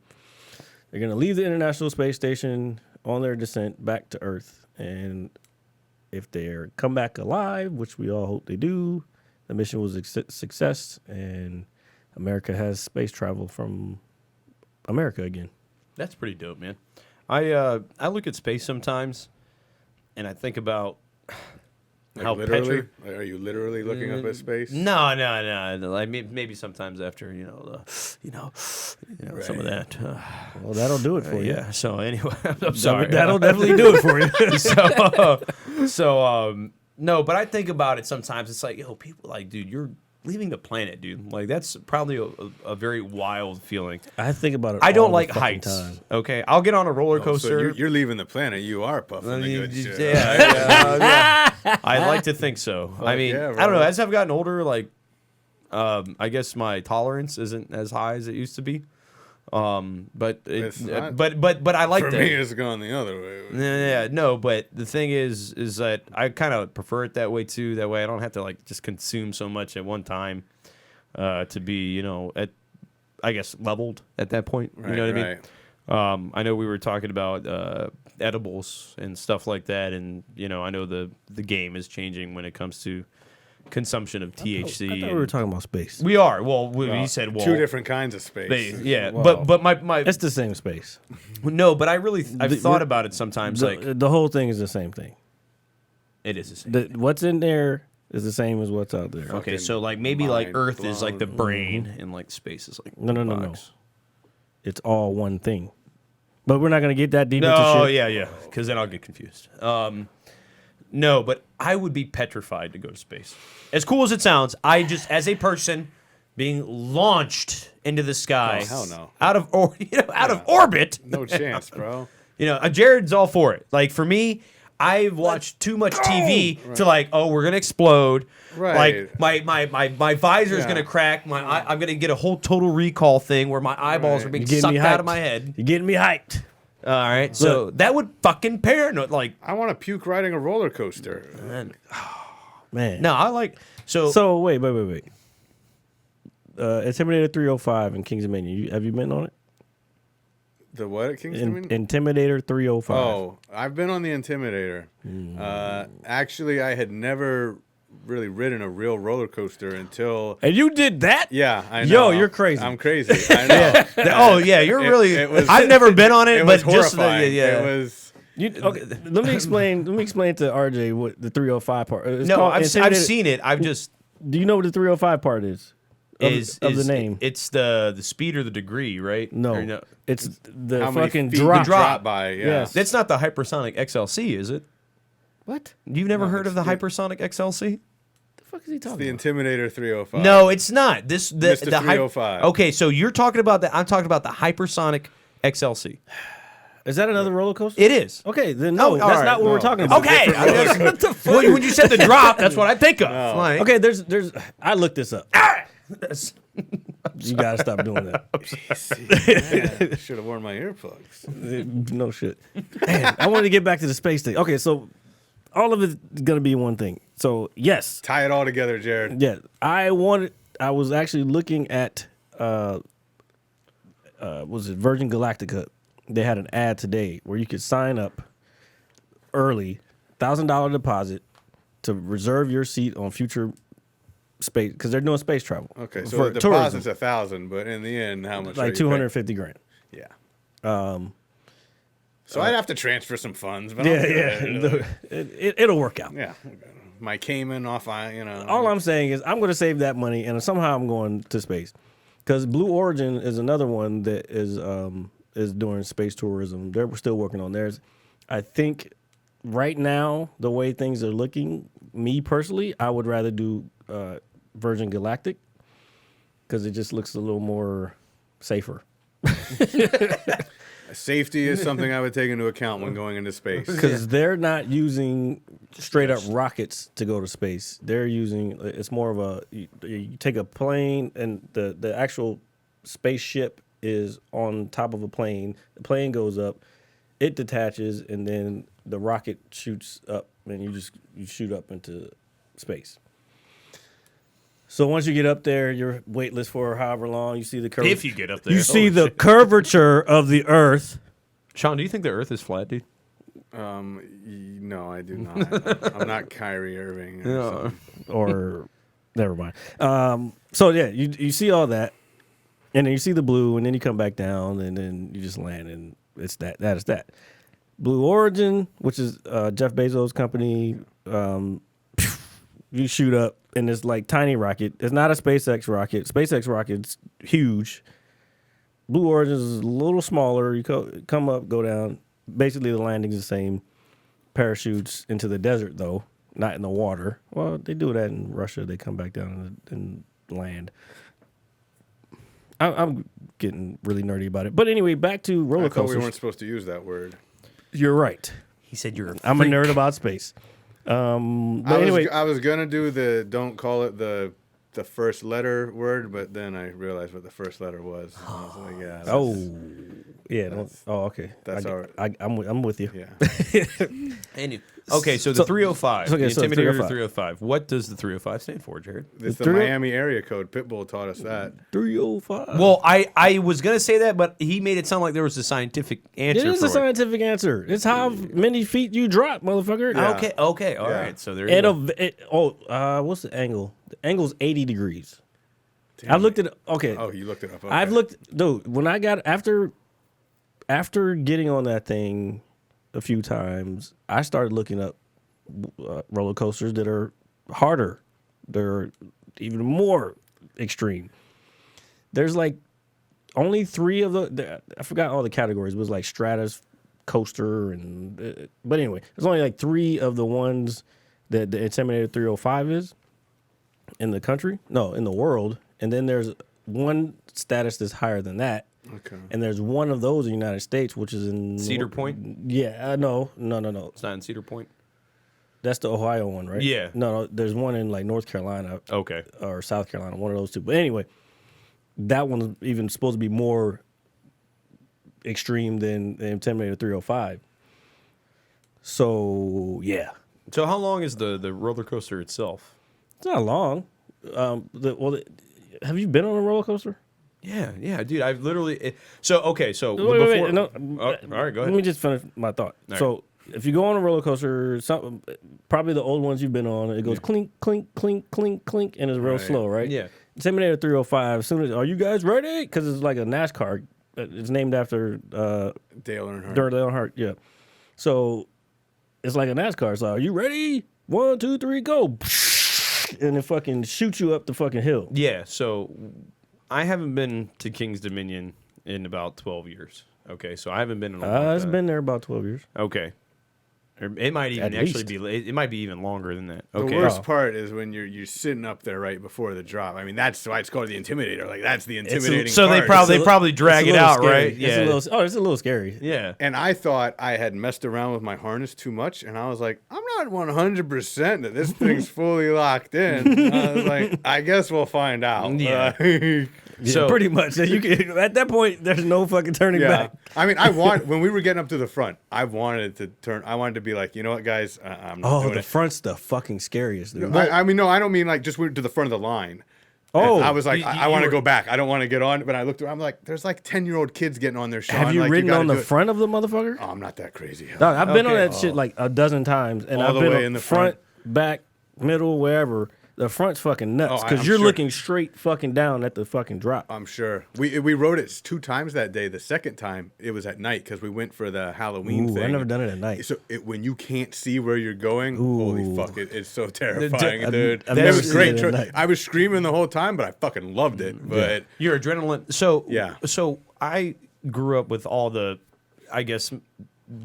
they're gonna leave the International Space Station on their descent back to Earth, and if they come back alive, which we all hope they do, the mission was a success, and America has space travel from America again. That's pretty dope, man. I look at space sometimes, and I think about how literally? petri. Like, are you literally looking up at space? No. Like maybe sometimes after some of that. Well, that'll do it for you. Yeah. So anyway, I'm sorry. That'll definitely do it for you. so no, but I think about it sometimes. It's like, people like, dude, you're leaving the planet, dude. Like that's probably a very wild feeling. I think about it. I don't all the like fucking heights. time. Okay, I'll get on a roller So coaster. you're leaving the planet. You are puffing the good shit. Yeah. I'd like to think so. I mean, yeah, I don't know. bro. As I've gotten older, like, I guess my tolerance isn't as high as it used to be. But It's not- but I like For that. me, it's gone the other way. Yeah, no, but the thing is that I kind of prefer it that way too. That way, I don't have to like just consume so much at one time to be, at I guess leveled at that point. You know what I mean? I know we were talking about edibles and stuff like that, and I know the game is changing when it comes to consumption of THC. I thought we were talking about space. We are. Well, he said, well, Two different kinds of space. but my It's the same space. no, but I've thought about it sometimes. Like The whole thing is the same thing. it is the same. What's in there is the same as what's out there. Okay, Fucking so like maybe like mind Earth is like the blown. brain and like space is like No. the box. It's all one thing. But we're not going to get that deep No, into shit. yeah, because then I'll get confused. No, but I would be petrified to go to space. As cool as it sounds, I just as a person being launched into the sky, Oh, hell no. out of orbit. No chance, bro. Jared's all for it. Like for me, I've watched too much TV to like, oh, we're gonna explode. Right. Like my visor's Yeah. gonna crack. I'm gonna get a whole total recall thing where my eyeballs are being You're getting sucked me out of hyped. my head. You're getting me hyped. All right, so that would fucking paranoid. Like, I want to puke riding a roller coaster. Man. no, I like so. So, wait. Intimidator 305 in Kings Dominion. Have you been on it? The what at Kingston? Intimidator 305. Oh, I've been on the Intimidator. Actually, I had never really ridden a real roller coaster until. And you did that? Yeah, I know. Yo, you're crazy. I'm crazy. I know. Oh yeah, you're really. it was- I've never been on it, It but was just horrifying. yeah. It was. Okay, let me explain to RJ what the 305 part is. No, called I've Intimidator- seen it. I've just Do you know what the 305 part is? Of the name. It's the speed or the degree, right? No, Or no. it's the How many fucking feet drop. you drop by? Yeah. Yes. That's not the hypersonic XLC, is it? What You've never heard of the it's the- hypersonic XLC? the fuck is he talking The about? Intimidator 305. No, it's not. The Mr. the 305. Okay, so you're talking about that. I'm talking about the hypersonic XLC. Is that another roller coaster? It is. Okay, then no, Oh, that's all right, not what we're no. talking It's about. a Okay. different roller What the fuck? When you said the drop, that's what I think of. Like, Okay, there's. I looked this up. You gotta stop doing that. I should have worn my earplugs. No shit. Man, I wanted to get back to the space thing. Okay, so all of it's gonna be one thing. So yes, Tie it all together, Jared. yeah. I was actually looking at was it Virgin Galactica? They had an ad today where you could sign up early, $1,000 deposit to reserve your seat on future space because they're doing space travel. Okay, so for the tourism, deposit's 1,000, but in the end, how much? are like you paying? 250 grand. Yeah. So I'd have to transfer some funds, but It'll work out. yeah. My Cayman off, All I'm saying is I'm going to save that money and somehow I'm going to space because Blue Origin is another one that is doing space tourism. They're still working on theirs. I think right now the way things are looking, me personally, I would rather do Virgin Galactic because it just looks a little more safer. Safety is something I would take into account when going into space. Because they're not using straight up rockets to go to space. They're using it's more of a you take a plane and the actual spaceship is on top of a plane. The plane goes up, it detaches, and then the rocket shoots up, and you shoot up into space. So once you get up there, you're weightless for however long. You see the curve. if you get up there, you see the curvature of the Earth. Sean, do you think the Earth is flat, dude? No, I do not. I'm not Kyrie Irving. Or something. Or never mind. So yeah, you see all that, and then you see the blue, and then you come back down, and then you just land, and it's that is that. Blue Origin, which is Jeff Bezos' company, you shoot up, and it's like tiny rocket. It's not a SpaceX rocket. SpaceX rocket's huge. Blue Origin is a little smaller. You come up, go down. Basically, the landing's the same. Parachutes into the desert, though, not in the water. Well, they do that in Russia. They come back down in land. I'm getting really nerdy about it. But anyway, back to roller I thought we coasters. weren't supposed to use that word. You're right. He said you're. I'm a nerd about space. But anyway, I was gonna do the don't call it the first letter word, but then I realized what the first letter was. And I was like, yeah. okay. That's I'm with you. Yeah. Okay, so the 305, okay, the so the Intimidator 305. 305. What does the 305 stand for, Jared? It's the three- Miami area code. Pitbull taught us that. 305. Well, I was gonna say that, but he made it sound like there was a scientific answer. It is for a scientific answer. It's how many feet you drop, motherfucker. Yeah. Okay, all right. Yeah. So there you go. What's the angle? The angle's 80 degrees. Damn I looked at okay. Oh, you looked it up. Okay. I've looked, dude. When I got after getting on that thing a few times, I started looking up roller coasters that are harder. They're even more extreme. There's like only 3 of I forgot all the categories. It was like Stratus, Coaster, and but anyway, there's only like 3 of the ones that the Intimidator 305 is in the country. No, in the world. And then there's one status that's higher than that. Okay. And there's one of those in the United States, which is in Cedar Point? Yeah, no. It's not in Cedar Point. That's the Ohio one, right? Yeah. No, there's one in like North Carolina Okay. or South Carolina, one of those two. But anyway, that one's even supposed to be more extreme than the Intimidator 305. So yeah, So how long is the roller coaster itself? it's not long. Have you been on a roller coaster? Yeah, dude. I've literally. So Wait, before. no, all right, go Let ahead. me just finish my thought. All So if you go on a roller coaster, probably the old ones you've been on, it goes clink, clink, clink, clink, clink, and it's real Right. slow, right? Yeah. Intimidator 305. As soon as, are you guys ready? Because it's like a NASCAR. It's named after Dale Earnhardt. Dale Earnhardt. Yeah. So it's like a NASCAR. So are you ready? 1, 2, 3, go! And it fucking shoots you up the fucking hill. Yeah. So I haven't been to King's Dominion in about 12 years. Okay, so I haven't been in a long It's time. been there about 12 years. Okay. Or it might even At actually least. be. It might be even longer than that. The Okay. worst part is when you're sitting up there right before the drop. I mean, that's why it's called the Intimidator. Like that's the intimidating. So they part. probably drag it out, right? It's a little scary. Yeah. And I thought I had messed around with my harness too much, and I was like, I'm not 100% that this thing's fully locked in. I was like, I guess we'll find out. Yeah. Yeah, So- pretty much. You can, at that point, there's no fucking turning Yeah. back. I mean, when we were getting up to the front, I wanted to turn. I wanted to be like, you know what, guys, I'm not Oh, doing the it. front's the fucking scariest, dude. I mean, no, I don't mean like just went to the front of the line. Oh, And I was like, you- I you want to were- go back. I don't want to get on. But I looked around. I'm like, there's like 10-year-old kids getting on there. Shawn. have you like, ridden gotta on the do it. front of the motherfucker? Oh, I'm not that crazy. Dog, I've been on Okay. that shit like a dozen times, and All I've the been way on in the front, front. back, middle, wherever. The front's fucking nuts Oh, because I'm you're sure. looking straight fucking down at the fucking drop. I'm sure. We rode it 2 times that day. The second time it was at night because we went for the Halloween Ooh, thing. I've never done it at night. So when you can't see where you're going, holy Ooh. fuck, it's so terrifying, dude. I've It never was seen great. it at night. I was screaming the whole time, but I fucking loved it. But Your adrenaline. So Yeah. So I grew up with all the, I guess,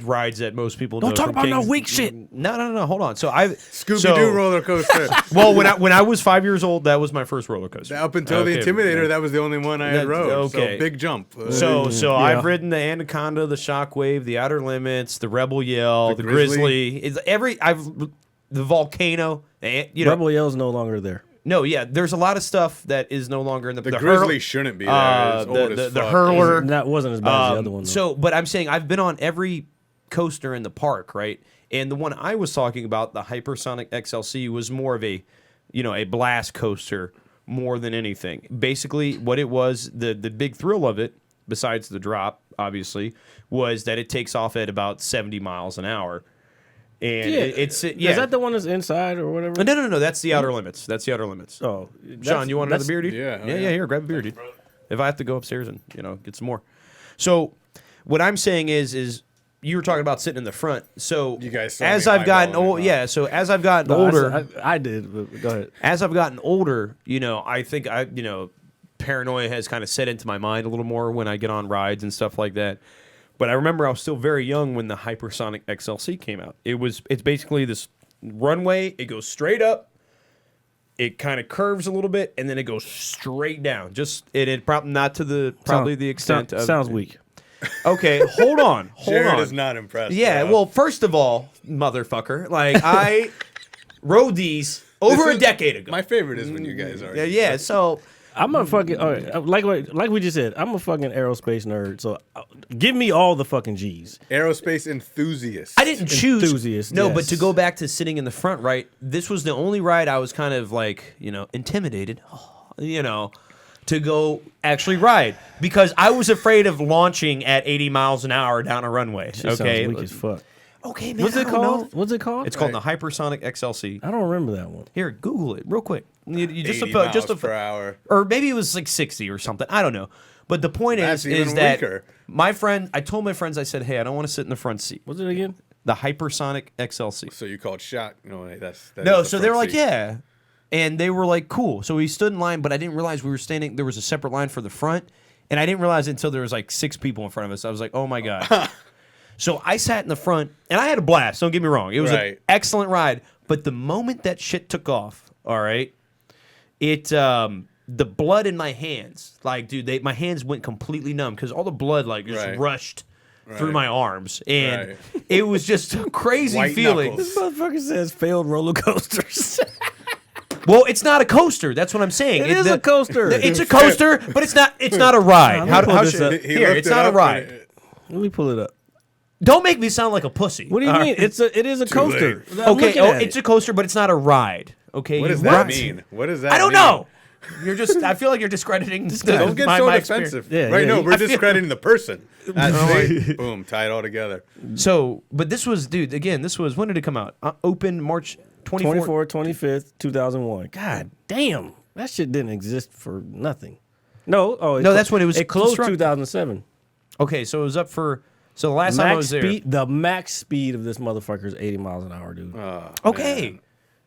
rides that most people Don't know talk from about no King's- weak shit. No. Hold on. So I Scooby-Doo roller coaster. Well, when I was 5 years old, that was my first roller coaster. Up until Okay, the Intimidator, yeah. that was the only one I had That- rode. okay. So big jump. So Yeah. I've ridden the Anaconda, the Shockwave, the Outer Limits, the Rebel Yell, The the Grizzly. Grizzly. The Volcano. Rebel Yell's no longer there. No, yeah. There's a lot of stuff that is no longer in the the hurl- Grizzly shouldn't be there. It's old as the fuck. hurler. That wasn't as bad as the other one. Though. So, but I'm saying I've been on every coaster in the park, right? And the one I was talking about, the Hypersonic XLC, was more of a blast coaster more than anything. Basically, what it was, the big thrill of it, besides the drop, obviously, was that it takes off at about 70 miles an hour. And it's Is that the one that's inside or whatever? No. That's the Outer Limits. That's the Outer Limits. Oh, Sean, you want another beer, dude? Yeah, oh, yeah. yeah. Here, grab a beer, dude. If I have to go upstairs and get some more. So, what I'm saying is you were talking about sitting in the front. So You guys saw as me I've gotten eyeballing it, old, huh? yeah. So as I've gotten No, older, I did. But go ahead. as I've gotten older, I think paranoia has kind of set into my mind a little more when I get on rides and stuff like that. But I remember I was still very young when the Hypersonic XLC came out. It's basically this runway. It goes straight up. it kind of curves a little bit, and then it goes straight down. Just it probably not to the the extent of sounds weak. Okay, hold on. Jared is not impressed. Yeah, bro. well, first of all, motherfucker, like I rode these over a decade ago. My favorite is when you guys are. Yeah. So I'm a fucking like we just said. I'm a fucking aerospace nerd. So give me all the fucking G's. Aerospace enthusiast. I didn't choose. Enthusiast, No, yes. but to go back to sitting in the front, right? This was the only ride I was kind of like, intimidated, to go actually ride because I was afraid of launching at 80 miles an hour down a runway. Shit Okay. sounds weak as fuck. Okay, man. What's it I don't know. called? What's it called? It's called the Hypersonic XLC. I don't remember that one. Here, Google it real quick. You 80 miles per hour. or maybe it was like 60 or something. I don't know. But the point That's is even that weaker. I told my friends, I said, hey, I don't want to sit in the front seat. What's it again? The Hypersonic XLC. So you called shot? No, that No, is so the they were front like, seat. yeah. And they were like, cool. So we stood in line, but I didn't realize we were standing. There was a separate line for the front. And I didn't realize it until there was like 6 people in front of us. I was like, oh my God. So I sat in the front, and I had a blast. Don't get me wrong. It was an Right. excellent ride. But the moment that shit took off, all right, the blood in my hands, like, dude, my hands went completely numb because all the blood, like, just Right. rushed through Right. my arms. And Right. it was just a crazy White feeling. knuckles. This motherfucker says failed roller coasters. Well, it's not a coaster. That's what I'm saying. It is a coaster. It's a coaster, but it's not. It's not a ride. Let me pull this up. He Here, looked it's it not a up ride. and Let me pull it up. Don't make me sound like a pussy. What do you All mean? right? It is a coaster. late. I'm Okay, looking at it's it. a coaster, but it's not a ride. Okay, What does you- that mean? What does that I don't mean? know. You're just. I feel like you're discrediting. Don't get so defensive. Yeah, right? yeah, No, you- we're I feel- discrediting the person. That's boom, tie it all together. So, but this was, dude. Again, this was when did it come out? Open March 24th. 25th, 2001. God damn. That shit didn't exist for nothing. No. Oh, No, that's when it was It closed constructed. 2007. Okay, so it was up for. So the last time I Max was there. speed. The max speed of this motherfucker is 80 miles an hour, dude. Okay.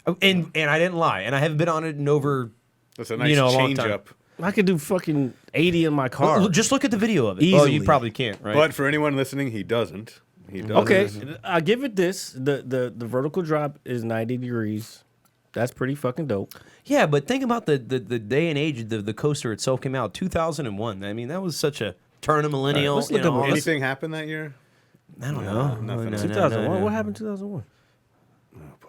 Oh, and I didn't lie, and I haven't been on it in over. That's a nice a long change time. up. I could do fucking 80 in my car. Well, just look at the video of it. Well, you Easily. probably can't, right? But for anyone listening, he doesn't. He doesn't. Okay, I'll give it this. The vertical drop is 90 degrees. That's pretty fucking dope. yeah, but think about the day and age the coaster itself came out 2001. I mean, that was such a turn of millennial. let's look up all this- Anything happened that year? I don't know. nothing. No, 2001. no. What happened in 2001?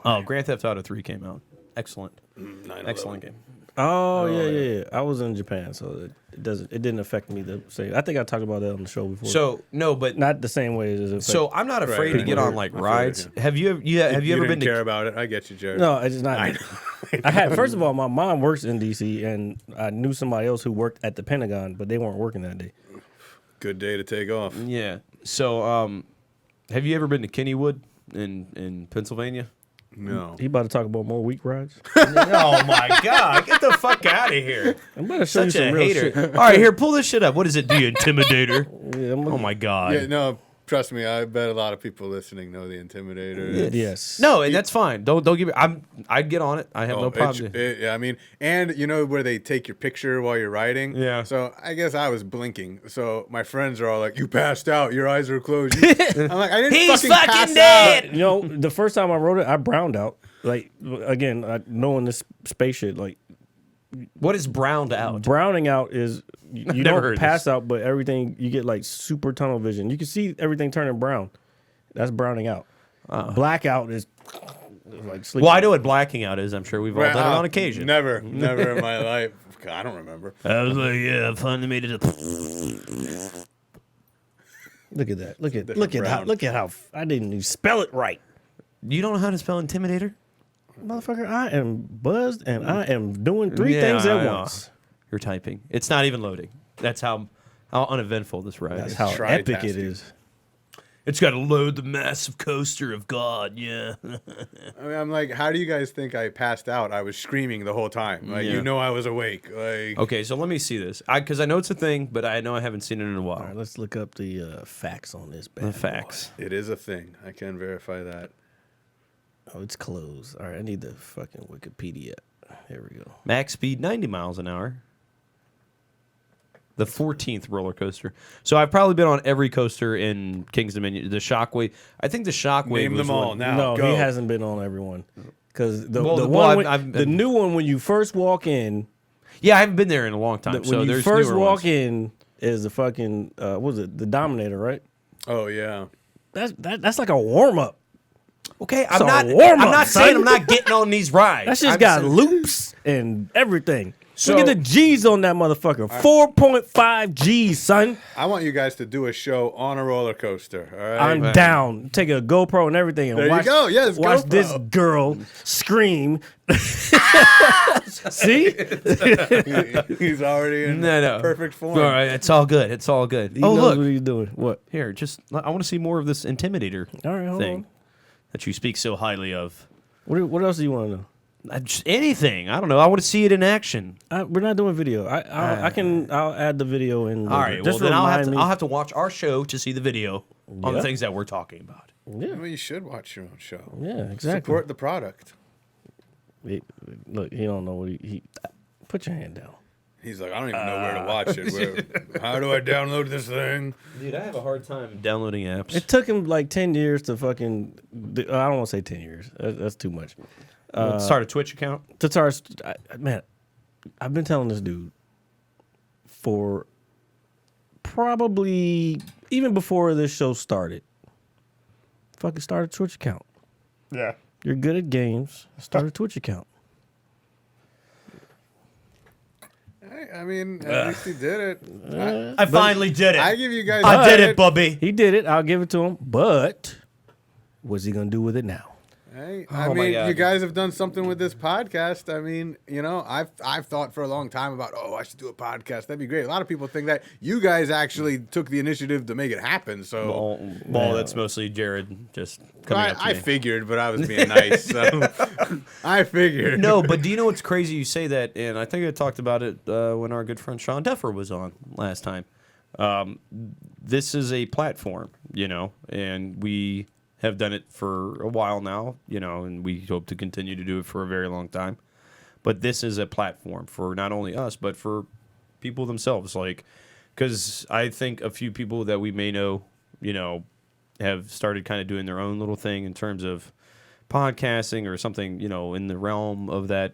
Oh, Grand Theft Auto 3 came out. Excellent, 9/11. excellent game. Oh, yeah. I was in Japan, so it didn't affect me the same. I think I talked about that on the show before. So no, but not the same way as it so I'm not afraid right. to get on like I feel rides. you. Have you ever? Yeah, have you ever been didn't care to? about it? I get you, Jared. No, it's not. I I had first of all, my mom works in DC, and I knew somebody else who worked at the Pentagon, but they weren't working that day. Good day to take off. Yeah. So have you ever been to Kennywood in Pennsylvania? No. He about to talk about more weak rides. Oh my God! Get the fuck out of here! I'm about to show Such you a some real hater. shit. All right, here, pull this shit up. What is it? The Intimidator? Yeah, I'm Oh my God! Yeah, no. Trust me, I bet a lot of people listening know the Intimidator. Yes. No, and that's fine. Don't give me. I'd get on it. I have no problem. Yeah, I mean, and you know where they take your picture while you're riding? Yeah. So I guess I was blinking. So my friends are all like, "You passed out. Your eyes are closed." I'm like, "I didn't He's fucking fucking pass dead!" out." You know, the first time I rode it, I browned out. Like, again, knowing this space shit, like, What is browned out? browning out is you never don't heard pass this. out, but everything you get like super tunnel vision. You can see everything turning brown. That's browning out. Blackout is like sleep. Well, I know what blacking out is. I'm sure we've all done it Well, on occasion. Never in my life. I don't remember. I was like, yeah, finally made it. Look at that. Look at brown. how I didn't even spell it right. You don't know how to spell intimidator? Motherfucker, I am buzzed and I am doing three things I at know. once. You're typing. It's not even loading. That's how uneventful this ride That's is. how epic it Tritasking. is. It's got to load the massive coaster of God. Yeah. I mean, I'm like, how do you guys think I passed out? I was screaming the whole time. Like, Yeah. you know, I was awake. Like, Okay, so let me see this. Because I know it's a thing, but I know I haven't seen it in a while. All right, let's look up the facts on this. The bad boy. facts. it is a thing. I can verify that. Oh, it's closed. All right, I need the fucking Wikipedia. Here we go. Max speed 90 miles an hour. The 14th roller coaster. So I've probably been on every coaster in King's Dominion. The Shockwave. I think the Shockwave Name was them all one- now. no, go. he hasn't been on everyone. Because the Well, one I've the been- new one when you first walk in, Yeah, I haven't been there in a long time. when so you there's first newer walk ones. in is the fucking what was it, the Dominator, right? Oh yeah. That's like a warm up. Okay, It's a I'm warm-up, not son. saying I'm not getting on these rides. That shit's I'm got saying- loops and everything. So- Look at the G's on that motherfucker. 4.5 G's, son. I want you guys to do a show on a roller coaster. All right. I'm down. Take a GoPro and everything and There you watch, go. Yes, watch GoPro. this girl scream. See? He's already in No. perfect form. All right, it's all good. It's all good. He Oh knows look, what he's doing. What? here, just I want to see more of this Intimidator All right, hold thing on. that you speak so highly of. What else do you want to know? Just anything. I don't know. I want to see it in action. We're not doing video. I'll add the video in. All later. right. Just Well, then remind me. I'll have to watch our show to see the video on the Yeah. things that we're talking about. Yeah, Well, you should watch your own show. yeah, exactly. Support the product. Look, he don't know what he. Put your hand down. He's like, I don't even know where to watch it. How do I download this thing? Dude, I have a hard time downloading apps. It took him like 10 years to fucking. I don't want to say 10 years. That's too much. Start a Twitch account. Man, I've been telling this dude for probably even before this show started. Fucking start a Twitch account. Yeah. You're good at games. Start a Twitch account. I mean, at least he did it. I finally did it. I give you guys. I did credit. it, Bubby. He did it. I'll give it to him. But what's he gonna do with it now? Hey, Oh I my mean, God. you guys have done something with this podcast. I mean, you know, I've thought for a long time about, I should do a podcast. That'd be great. A lot of people think that you guys actually took the initiative to make it happen. So Well, that's mostly Jared just coming up to I me. figured, but I was being nice. So I figured. No, but do you know what's crazy? You say that, and I think I talked about it when our good friend Shawn was on last time. This is a platform, you know, and we have done it for a while now, you know, and we hope to continue to do it for a very long time. But this is a platform for not only us, but for people themselves. Like, because I think a few people that we may know, you know, have started kind of doing their own little thing in terms of podcasting or something, you know, in the realm of that,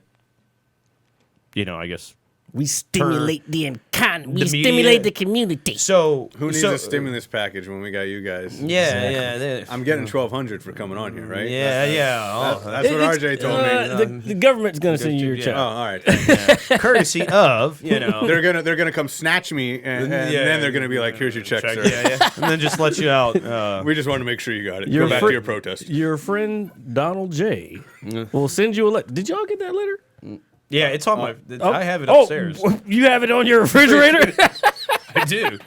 you know, I guess. We stimulate the economy. We the media. stimulate the community. So Who needs so, a stimulus package when we got you guys? Yeah. I'm getting $1,200 for coming on here, right? Yeah. That's what RJ told me. The government's gonna send you your yeah. check. Oh, all right. Courtesy of, you know. They're gonna come snatch me, and then they're gonna be like, "Here's your check, sir." Yeah. And then just let you out. We just wanted to make sure you got it. Your Go back fri- to your protest. Your friend Donald J. will send you a letter. Did y'all get that letter? Yeah, it's on my. Oh, I have it oh, upstairs. You have it on your refrigerator? I do.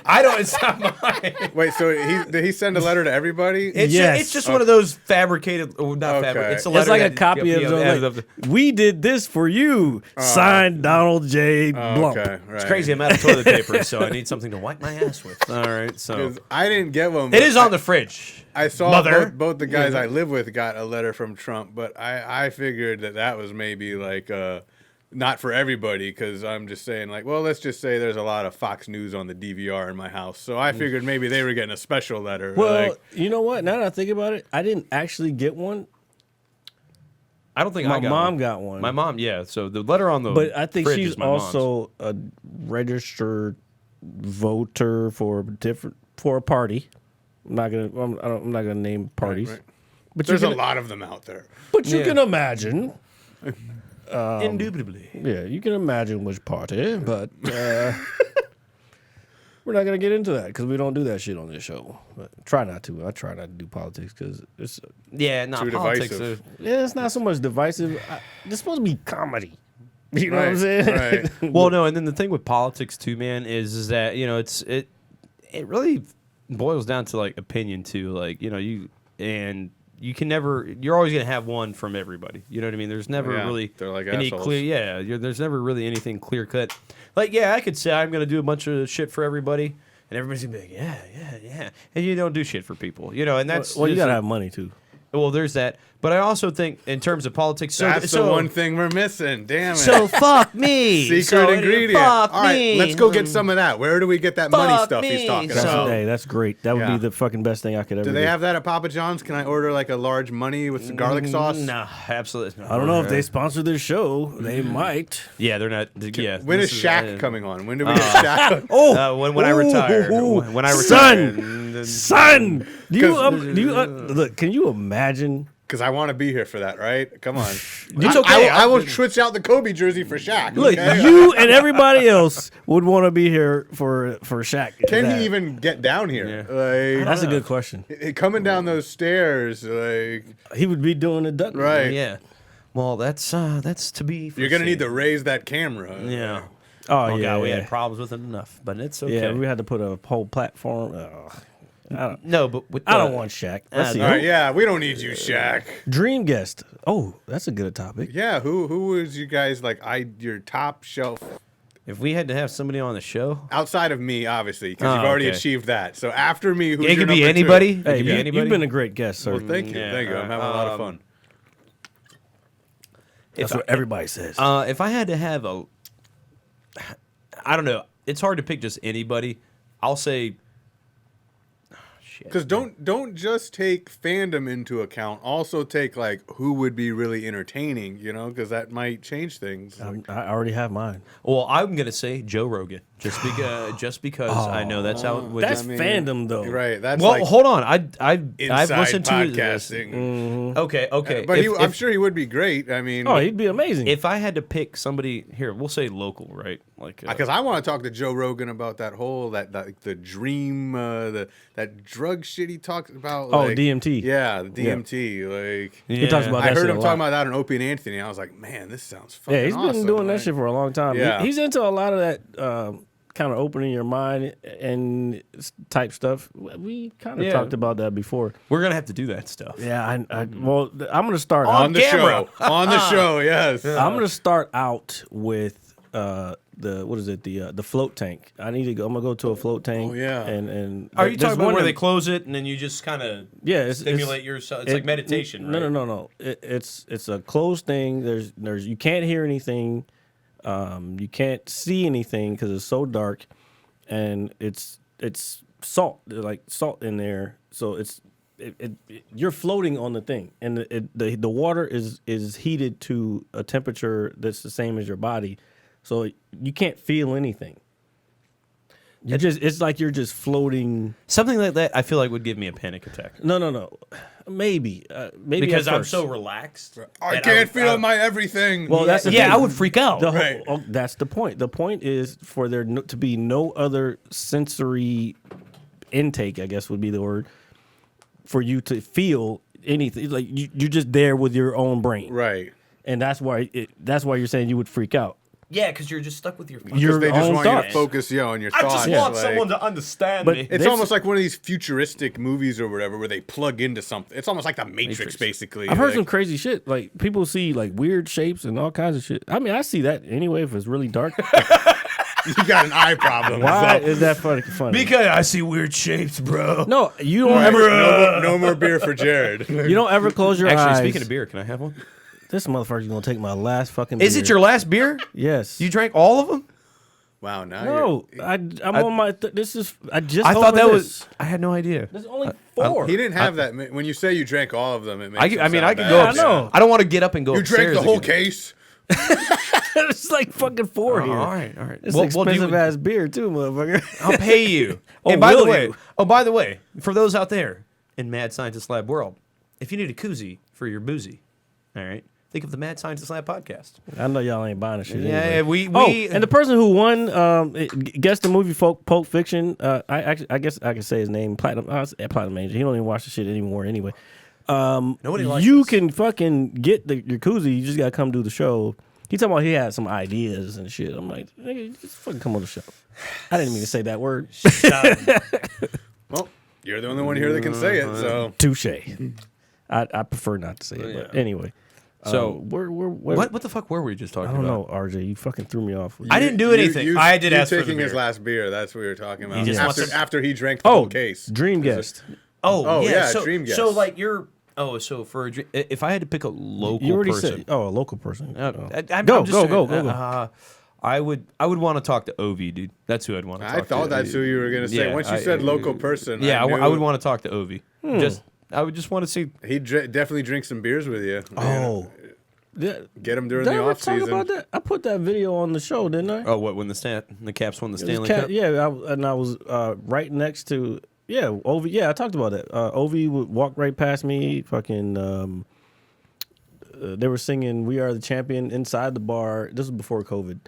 I don't. It's not mine. Wait, so did he send a letter to everybody? It's Yes. it's just one of those fabricated. Oh, not Okay. fabricated. It's a It's letter. like a that- copy yeah, of yeah, something. Like, we did this for you. Signed Donald J. Blump. Okay, right. It's crazy. I'm out of toilet paper, so I need something to wipe my ass with. All right, so 'Cause I didn't get one. it but is on the fridge. I saw Mother. both the guys I live with got a letter from Trump, but I figured that was maybe like not for everybody, because I'm just saying, like, well, let's just say there's a lot of Fox News on the DVR in my house, so I figured maybe they were getting a special letter. Well, like, you know what? Now that I think about it, I didn't actually get one. I don't think My I got mom one. got one. My mom, yeah. So the letter on the But I think fridge she's is my mom's. also a registered voter for a party. I'm not gonna name parties. right. But there's you a can, lot of them out there. But you Yeah. can imagine. Indubitably. Yeah, you can imagine which party, but we're not gonna get into that because we don't do that shit on this show. But try not to. I try not to do politics because it's Yeah, not Too politics. divisive. it's not so much divisive. It's supposed to be comedy. You know what I'm Right, saying? right. Well, no, and then the thing with politics too, man, is that you know it really boils down to like opinion too. Like you can never. You're always gonna have one from everybody. You know what I mean? There's never Yeah, really they're like any assholes. clear. Yeah, there's never really anything clear cut. Like I could say I'm gonna do a bunch of shit for everybody, and everybody's gonna be like, yeah, and you don't do shit for people. You know, and that's Well, you just- gotta have money too. Well, there's that. But I also think in terms of politics, That's the one thing we're missing. Damn it. So fuck me. Secret So, ingredient. Fuck All right, me. let's go get some of that. Where do we get that money Fuck stuff he's me. talking That's, about? hey, that's great. That would Yeah. be the fucking best thing I could ever Do they have that at Papa John's? Can I order like a large money with some garlic sauce? Nah, absolutely. I don't know if they sponsor this show. They might. Yeah, they're not. Yeah. When is this Shaq coming on? When do we get Shaq? When I retire. When I retire. Son, do you look? Can you imagine? Because I want to be here for that, right? Come on. It's okay. I will switch out the Kobe jersey for Shaq. Look, okay? you and everybody else would want to be here for Shaq. Can That- he even get down here? Like, That's a good question. coming down those stairs, like, He would be doing it. right? Yeah. Well, that's to be. You're gonna need to raise that camera. Yeah. Oh, Oh yeah, God, we yeah. had problems with it enough, but it's okay. Yeah, we had to put a whole platform. No, but with I don't want Shaq. Let's see. All right, yeah, we don't need you, Shaq. Dream guest. Oh, that's a good topic. Yeah, who was you guys like? Your top shelf If we had to have somebody on the show, outside of me, obviously, because Oh, you've already okay. achieved that. So after me, who's it your could be number anybody. two? It Hey, could be anybody. you've been a great guest, sir. Well, thank you, Yeah, thank you. I'm having a lot of fun. That's what everybody says. If I had to have I don't know. It's hard to pick just anybody. I'll say. Because don't just take fandom into account. Also take like who would be really entertaining, you know, because that might change things. I already have mine. Well, I'm gonna say Joe Rogan, just because I know that's how it would. That's fandom, though. Right. That's well, like hold on. I've inside listened to his- podcasting. Okay. But If- I'm if- sure he would be great. I mean, Oh, he'd be amazing. If I had to pick somebody here, we'll say local, right? Like because I want to talk to Joe Rogan about that whole the dream that drug shit he talks about. Oh, like, DMT. Yeah, the DMT. Like He talks about I that heard shit him a talking lot. about that on Opie and Anthony. And I was like, man, this sounds fucking Yeah, he's been awesome, doing that like- shit for a long time. Yeah. He's into a lot of that kind of opening your mind and type stuff. We kind of Yeah. talked about that before. we're gonna have to do that stuff. Yeah, well, I'm gonna start on the camera. show. On the show, yes. I'm gonna start out with the float tank. I'm gonna go to a float tank. Oh, yeah. And Are you there's talking about one where in- they close it and then you just kind of Yeah, stimulate yourself? It's like meditation, right? No. It's a closed thing. There's you can't hear anything. You can't see anything because it's so dark, and it's salt. There's like salt in there, so you're floating on the thing, and the water is heated to a temperature that's the same as your body, so you can't feel anything. It's like you're just floating. Something like that, I feel like would give me a panic attack No. Maybe because at I'm first. so relaxed. I that can't feel my everything. Well, that's the yeah, thing. I would freak out. Right. That's the point. The point is for there to be no other sensory intake, I guess would be the word, for you to feel anything. Like you're just there with your own brain, right. and that's why you're saying you would freak out. Yeah, because you're just stuck with your. Your They just own want you thoughts. to focus on your I thoughts. just want like- someone to understand But me. It's They've- almost like one of these futuristic movies or whatever where they plug into something. It's almost like the Matrix. Basically. I've heard like, some crazy shit. Like people see like weird shapes and all kinds of shit. I mean, I see that anyway if it's really dark. you got an eye problem. Why so- is that funny? Because I see weird shapes, bro. No, you don't ever. no more beer for Jared. You don't ever close your eyes. Actually, speaking of beer, can I have one? This motherfucker's gonna take my last fucking. Is beer. it your last beer? Yes. You drank all of them? Wow. Now No, I'm on my. This is. I just. I thought opened that this. was. I had no idea. There's only 4. he didn't have that. When you say you drank all of them, it makes. I mean, I could bad. go. Yeah, I Up, know. I don't want to get up and go. You drank upstairs the whole again. case. It's like fucking 4 here. All right. It's Well, expensive ass beer too, motherfucker. I'll pay you. Oh, and by the will way, you? by the way, for those out there in Mad Scientist Lab world, if you need a koozie for your boozy, all right, think of the Mad Scientist Lab podcast. I know y'all ain't buying the shit. Yeah, anyway. we and the person who won, guessed the movie Pulp Fiction. I guess I can say his name, Platinum. Platinum Angel. He don't even watch the shit anymore anyway. Nobody likes You this. can fucking get your koozie. You just gotta come do the show. He talking about he had some ideas and shit. I'm like, nigga, just fucking come on the show. I didn't mean to say that word. Well, you're the only one here that can say it. So Touche. I prefer not to say it, but anyway. So, where what the fuck were we just talking I don't about? know, RJ. You fucking threw me off. I didn't do anything. I did ask for the taking his beer. last beer. That's what we were talking about. just wants to- After he drank the whole case. Dream guest. Oh, yeah, so, dream guest. So like you're Oh, so for if I had to pick a local You already person, said, a local person. go. I would want to talk to Ovi, dude. That's who I'd want to talk to. I thought that's who you were gonna say. Yeah, Once you said local person, Yeah, I I would want to talk to Ovi. I would just want to see. He'd definitely drink some beers with you. Oh. Yeah. Get him during Did I the ever off talk season. about that? I put that video on the show, didn't I? Oh, what when the Caps won the It was Stanley Cup? Yeah, I was right next to Ovi. Yeah, I talked about that. Ovi would walk right past me. Fucking, they were singing "We Are the Champion" inside the bar. This was before COVID.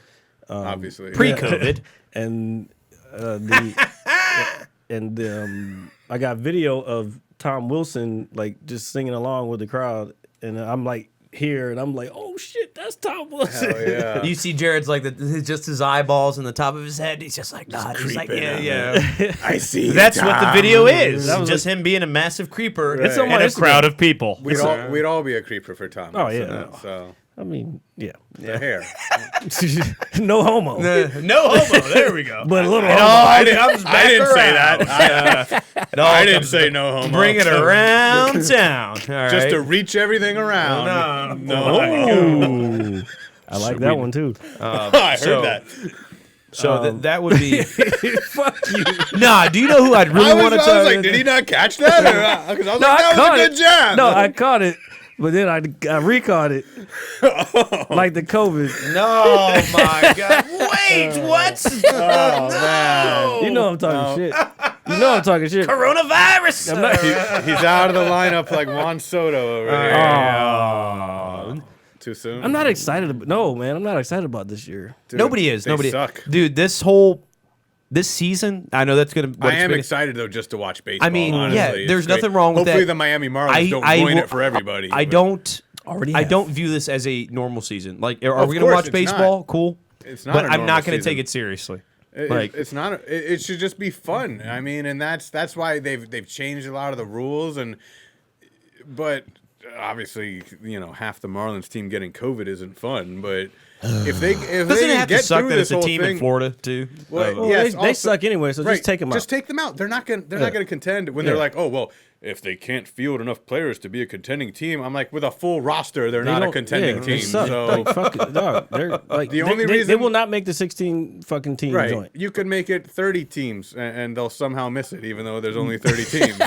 Obviously, Pre-COVID, And I got video of Tom Wilson like just singing along with the crowd, and I'm like here, and I'm like, oh shit, that's Tom Wilson. Hell yeah. you see Jared's like just his eyeballs in the top of his head. He's just like, nah. He's like, yeah. I see. That's what the video is. That was Just him being a massive creeper It's on in my a Instagram. crowd of people. We'd all be a creeper for Tom. Oh, yeah. So I mean, yeah, the hair. no homo, No homo. There we go. but a little It homo. all comes back I didn't say around. that. It all I didn't comes say no homo. Bring it around town. All right. Just to reach everything around. No. Ooh. I like that one too. I heard that. So that would be. Fuck you. Nah, do you know who I'd really I want to was tell? like, did he not catch that? Because I was No, like, I that caught was a it. good jab. No, I caught it, but then I recaught it, like the COVID. No, my God. Wait, what? man. You know I'm talking shit. You know I'm talking shit. Coronavirus. He's out of the lineup like Juan Soto over here. Oh. Too soon? I'm not excited. No, man, I'm not excited about this year. Dude, Nobody is. they Nobody. suck. Dude, this season, I know that's gonna. I am excited though just to watch baseball. I mean, honestly. yeah, It's there's great. nothing wrong with Hopefully that. the Miami Marlins don't ruin it for everybody. I but don't. Already I have. don't view this as a normal season. Like, are Of we gonna course watch it's baseball? not. Cool. It's not But a I'm normal not gonna season. take it seriously. It's not. It should just be fun. I mean, and that's why they've changed a lot of the rules but obviously, half the Marlins team getting COVID isn't fun. But if they Doesn't can it have to get suck through that this it's a whole team thing, in Florida too? Well, Well, yes, they also- suck anyway, so just take them out. Just take them out. They're not gonna contend when they're like, oh well, if they can't field enough players to be a contending team. I'm like, with a full roster, they're not a contending they team. suck. So Like, fuck it, dog. They're like The only they reason- will not make the 16 fucking team right, joint. you could make it 30 teams, and they'll somehow miss it, even though there's only 30 teams.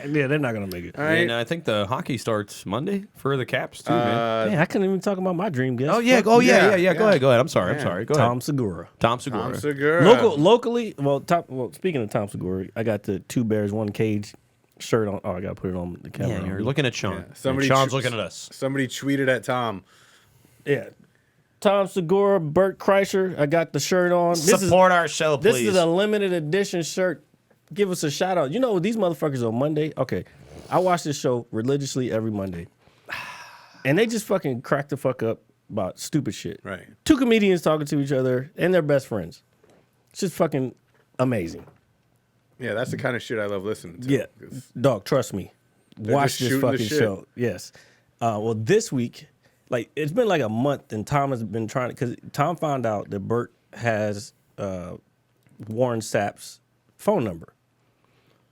Yeah, they're not gonna make it. All right. And I think the hockey starts Monday for the Caps too, man. Man, I couldn't even talk about my dream guest. Oh yeah. Fuck Oh you. yeah. yeah. Go ahead. I'm sorry. Man. Go ahead. Tom Segura. Tom Segura. Tom Segura. Locally, speaking of Tom Segura, I got the Two Bears One Cage shirt on. Oh, I gotta put it on the camera. Yeah, you're looking at Shawn. Yeah. And Somebody Shawn's ch- looking at us. Somebody tweeted at Tom. Yeah. Tom Segura, Bert Kreischer. I got the shirt on. Support our show, please. This is a limited edition shirt. Give us a shout out. You know these motherfuckers on Monday. Okay, I watch this show religiously every Monday, and they just fucking crack the fuck up about stupid shit. Right. Two comedians talking to each other and they're best friends. It's just fucking amazing. Yeah, that's the kind of shit I love listening to. Yeah, dog. Trust me. Watch just this shooting the fucking shit. show. Yes. Well, this week, like it's been like a month, and Tom has been trying to. Because Tom found out that Bert has Warren Sapp's phone number,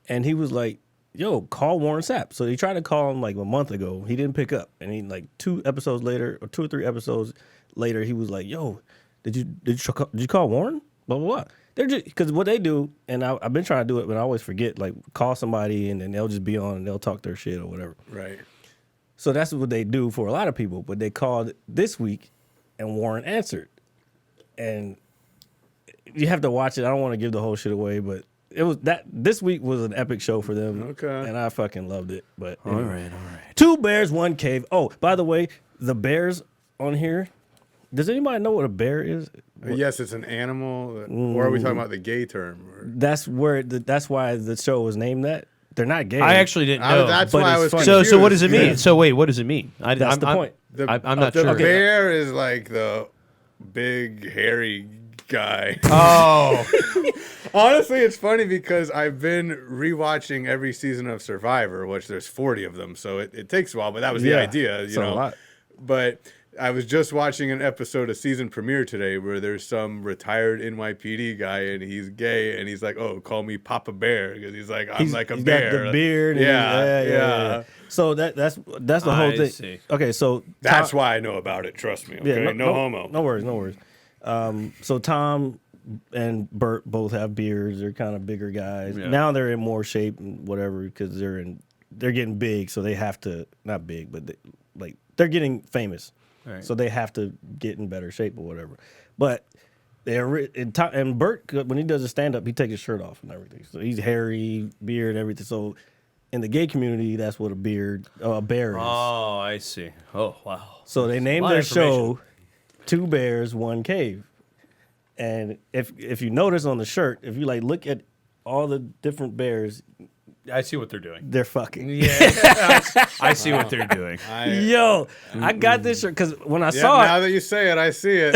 and he was like, "Yo, call Warren Sapp." So he tried to call him like a month ago. He didn't pick up, and he like 2 episodes later, or 2 or 3 episodes later, he was like, "Yo, did you call Warren?" Blah blah blah. They're just because what they do, and I've been trying to do it, but I always forget. Like call somebody, and then they'll just be on and they'll talk their shit or whatever. Right. So that's what they do for a lot of people. But they called this week, and Warren answered, and you have to watch it. I don't want to give the whole shit away, but it was that this week was an epic show for them. Okay. And I fucking loved it. But All right. 2 bears, 1 cave. Oh, by the way, the bears on here. Does anybody know what a bear is? Yes, it's an animal. Or are we talking about the gay term? That's where. That's why the show was named that. They're not gay. I actually didn't know. That's but why I it's was funny. confused. So what does it mean? Yeah. So wait, what does it mean? That's the point. I'm not the sure. bear is like the big hairy guy. Oh, Honestly, it's funny because I've been rewatching every season of Survivor, which there's 40 of them, so it takes a while. But that was the Yeah, idea, it's a lot. But I was just watching an episode of season premiere today where there's some retired NYPD guy and he's gay and he's like, "Oh, call me Papa Bear," because he's like, "I'm like a he's bear." got the beard. and Yeah. So that's the whole I thing. see. Okay, so That's why I know about it. Trust me. Okay, no homo. No worries, no worries. So Tom and Bert both have beards. They're kind of bigger guys. Yeah. Now they're in more shape and whatever because they're getting big, so they have to not big, but they're getting famous, Right. so they have to get in better shape or whatever. But and Bert, when he does a stand up, he takes his shirt off and everything. So he's hairy, beard, everything. So in the gay community, that's what a bear is. Oh, I see. Oh, wow. So they named lot their of information. show Two Bears, One Cave. And if you notice on the shirt, if you look at all the different bears, I see what they're doing. they're fucking. Yeah, I see what they're doing. Yo, I got this shirt because when I saw now it, that you say it, I see it.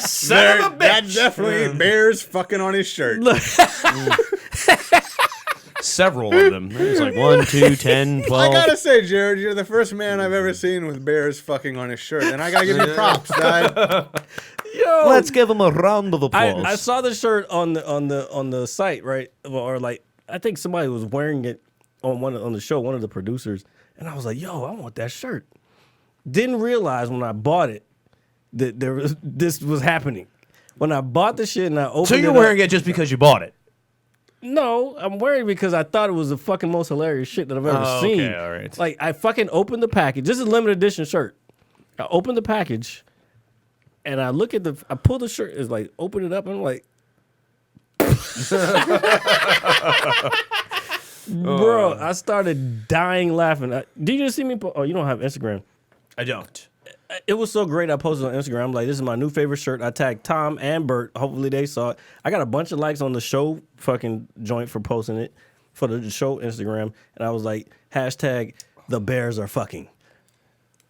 Son of a That bitch. definitely bears fucking on his shirt. Several of them. There's like 1, 2, 10, 12. I gotta say, Jared, you're the first man I've ever seen with bears fucking on his shirt, and I gotta give you props. yo, Let's give him a round of applause. I saw the shirt on the site, right? Or I think somebody was wearing it on the show, one of the producers, and I was like, yo, I want that shirt. Didn't realize when I bought it that this was happening. When I bought the shit and I opened it So you're wearing it just because you bought it? No, I'm worried because I thought it was the fucking most hilarious shit that I've ever Oh, seen. okay, all right. Like, I fucking opened the package. This is a limited edition shirt. I opened the package, and I look at I pull the shirt, it's like, open it up, and I'm like, bro, I started dying laughing. Did you just see me? Oh, you don't have Instagram. I don't. It was so great. I posted on Instagram. I'm like, this is my new favorite shirt. I tagged Tom and Bert. Hopefully they saw it. I got a bunch of likes on the show fucking joint for posting it for the show Instagram. And I was like, hashtag the Bears are fucking.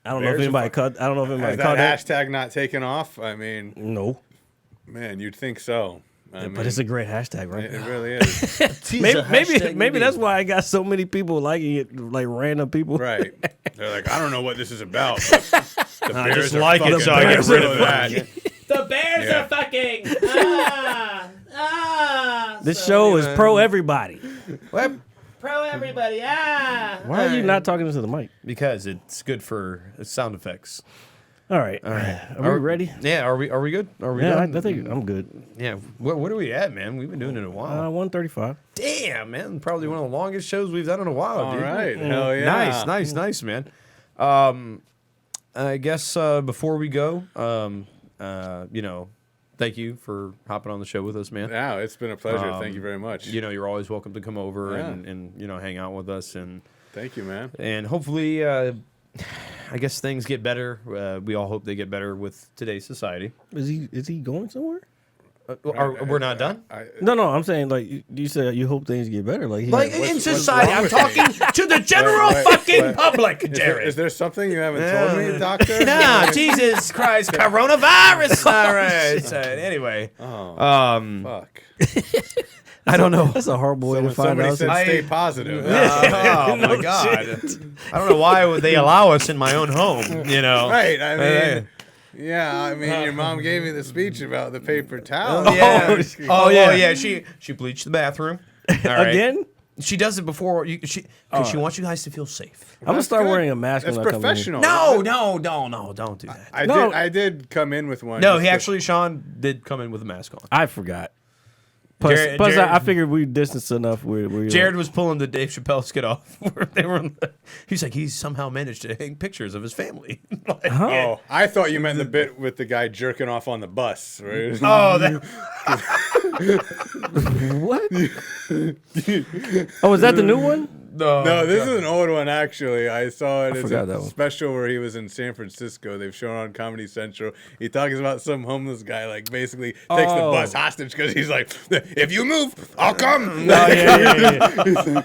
I don't know if anybody caught. I don't know if anybody Is caught that that. hashtag not taken off? I mean, No, man, you'd think so. I mean, but it's a great hashtag, right? it really is. Maybe that's why I got so many people liking it, like random people. Right. They're like, I don't know what this is about. But the Bears just are like it, fucking so I get screw rid of that. The Bears Yeah. are fucking. This show is pro everybody. Pro everybody. Why are you not talking into the mic? Because it's good for sound effects. All right. Are we ready? Yeah, are we good? Are we Yeah, done? I think I'm good. Yeah. What are we at, man? We've been doing it a while. 135. Damn, man. Probably one of the longest shows we've done in a while, All dude. right. Hell yeah. Nice, man. I guess before we go, thank you for hopping on the show with us, man. Yeah, it's been a pleasure. Thank you very much. You're always welcome to come over Yeah. and hang out with us Thank you, man. and hopefully I guess things get better. We all hope they get better with today's society. Is he going somewhere? We're not done? No. I'm saying you said you hope things get better. Like In society, wrong I'm with talking to the general fucking public, Jared. Is there something you haven't told me, doctor? No, Jesus Christ, coronavirus. All right. Anyway, Fuck. I don't know. that's a horrible way to find Somebody out. said stay positive. Oh my God! I don't know why would they allow us in my own home. Right. I mean, your mom gave me the speech about the paper towel. Yeah. Oh, yeah. yeah. She bleached the bathroom. All right. Again? She does it before she wants you guys to feel safe. I'm gonna start good. wearing a mask That's when I come in. professional. No, don't do that. I did come in with one. No, just to- Sean did come in with a mask on. I forgot. Plus, Jared- I figured we distanced enough. Jared was pulling the Dave Chappelle skit off. Where they were. He's like, he's somehow managed to hang pictures of his family. Like, Oh, I thought you meant the bit with the guy jerking off on the bus. Right? Oh, that, What? Oh, is that the new one? No, this is an old one actually. I saw it. It's forgot a that one. special where he was in San Francisco. They've shown on Comedy Central. He talks about some homeless guy like basically takes the bus hostage because he's like, if you move, I'll come. Oh, yeah.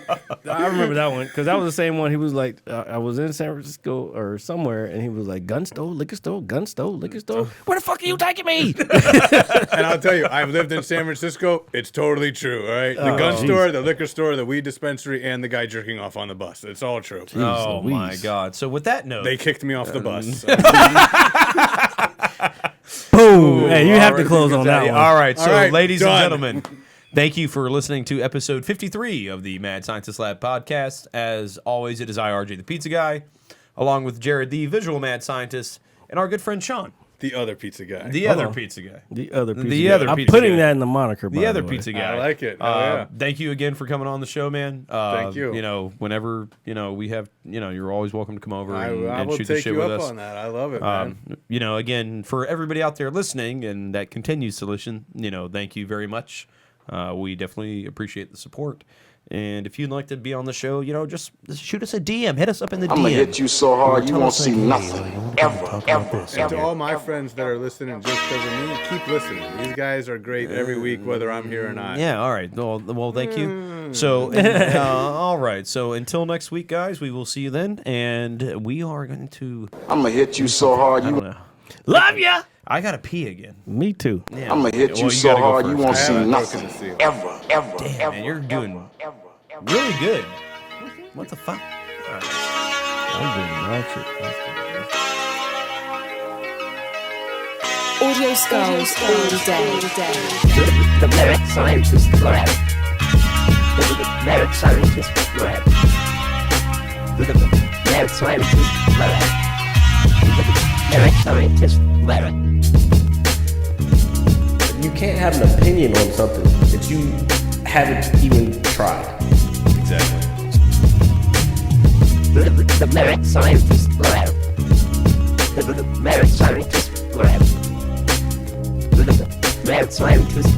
I remember that one because that was the same one. He was like, I was in San Francisco or somewhere, and he was like, gun store, liquor store, gun store, liquor store. Where the fuck are you taking me? And I'll tell you, I've lived in San Francisco. It's totally true. All right, the gun store, the liquor store, the weed dispensary, and the guy jerking off on the bus. It's all true. oh my Louise. God! So with that note, They kicked me off the bus. Boom! Hey, you have to close on that one. All right, so All right, ladies done. and gentlemen, Thank you for listening to episode 53 of the Mad Scientist Lab podcast. As always, it is I, RJ, the pizza guy, along with Jared, the visual mad scientist, and our good friend Shawn. The other pizza guy. The other pizza guy. The other pizza The guy. other I'm pizza putting guy. that in the moniker, by The other way. pizza guy. I like it. Oh, yeah. Thank you again for coming on the show, man. Thank you. You know, whenever, we have, you're always welcome to come over I and will shoot the take shit you with up us. on that. I love it, man. Again, for everybody out there listening and that continues to listen, thank you very much. We definitely appreciate the support. And if you'd like to be on the show, just shoot us a DM. Hit us up in the DM. I'm gonna hit you so hard you Tell won't us, see like, hey, nothing. Ever, ever, And to ever. all my friends that are listening just because of me, keep listening. These guys are great every week, whether I'm here or not. Yeah, all right. Well, thank you. So, all right. So until next week, guys, we will see you then. And we are going to... I'm gonna hit you so hard I you. don't know. Love ya. I got to pee again. Me too. Yeah. I'm gonna hit Well, you so gotta go hard you first. won't I see haven't nothing. broken the seal. Ever, ever, Damn, ever. man, you're doing ever, ever. really good. What the fuck? All right. I'm doing dog shit. Audio skulls all day. The Merit Scientist Lab. The Merit Scientist Lab. The Merit Scientist Lab. The Merit Scientist Lab. You can't have an opinion on something that you haven't even tried. Exactly. The Merit Scientist Lab. The Merit Scientist Lab. The Merit Scientist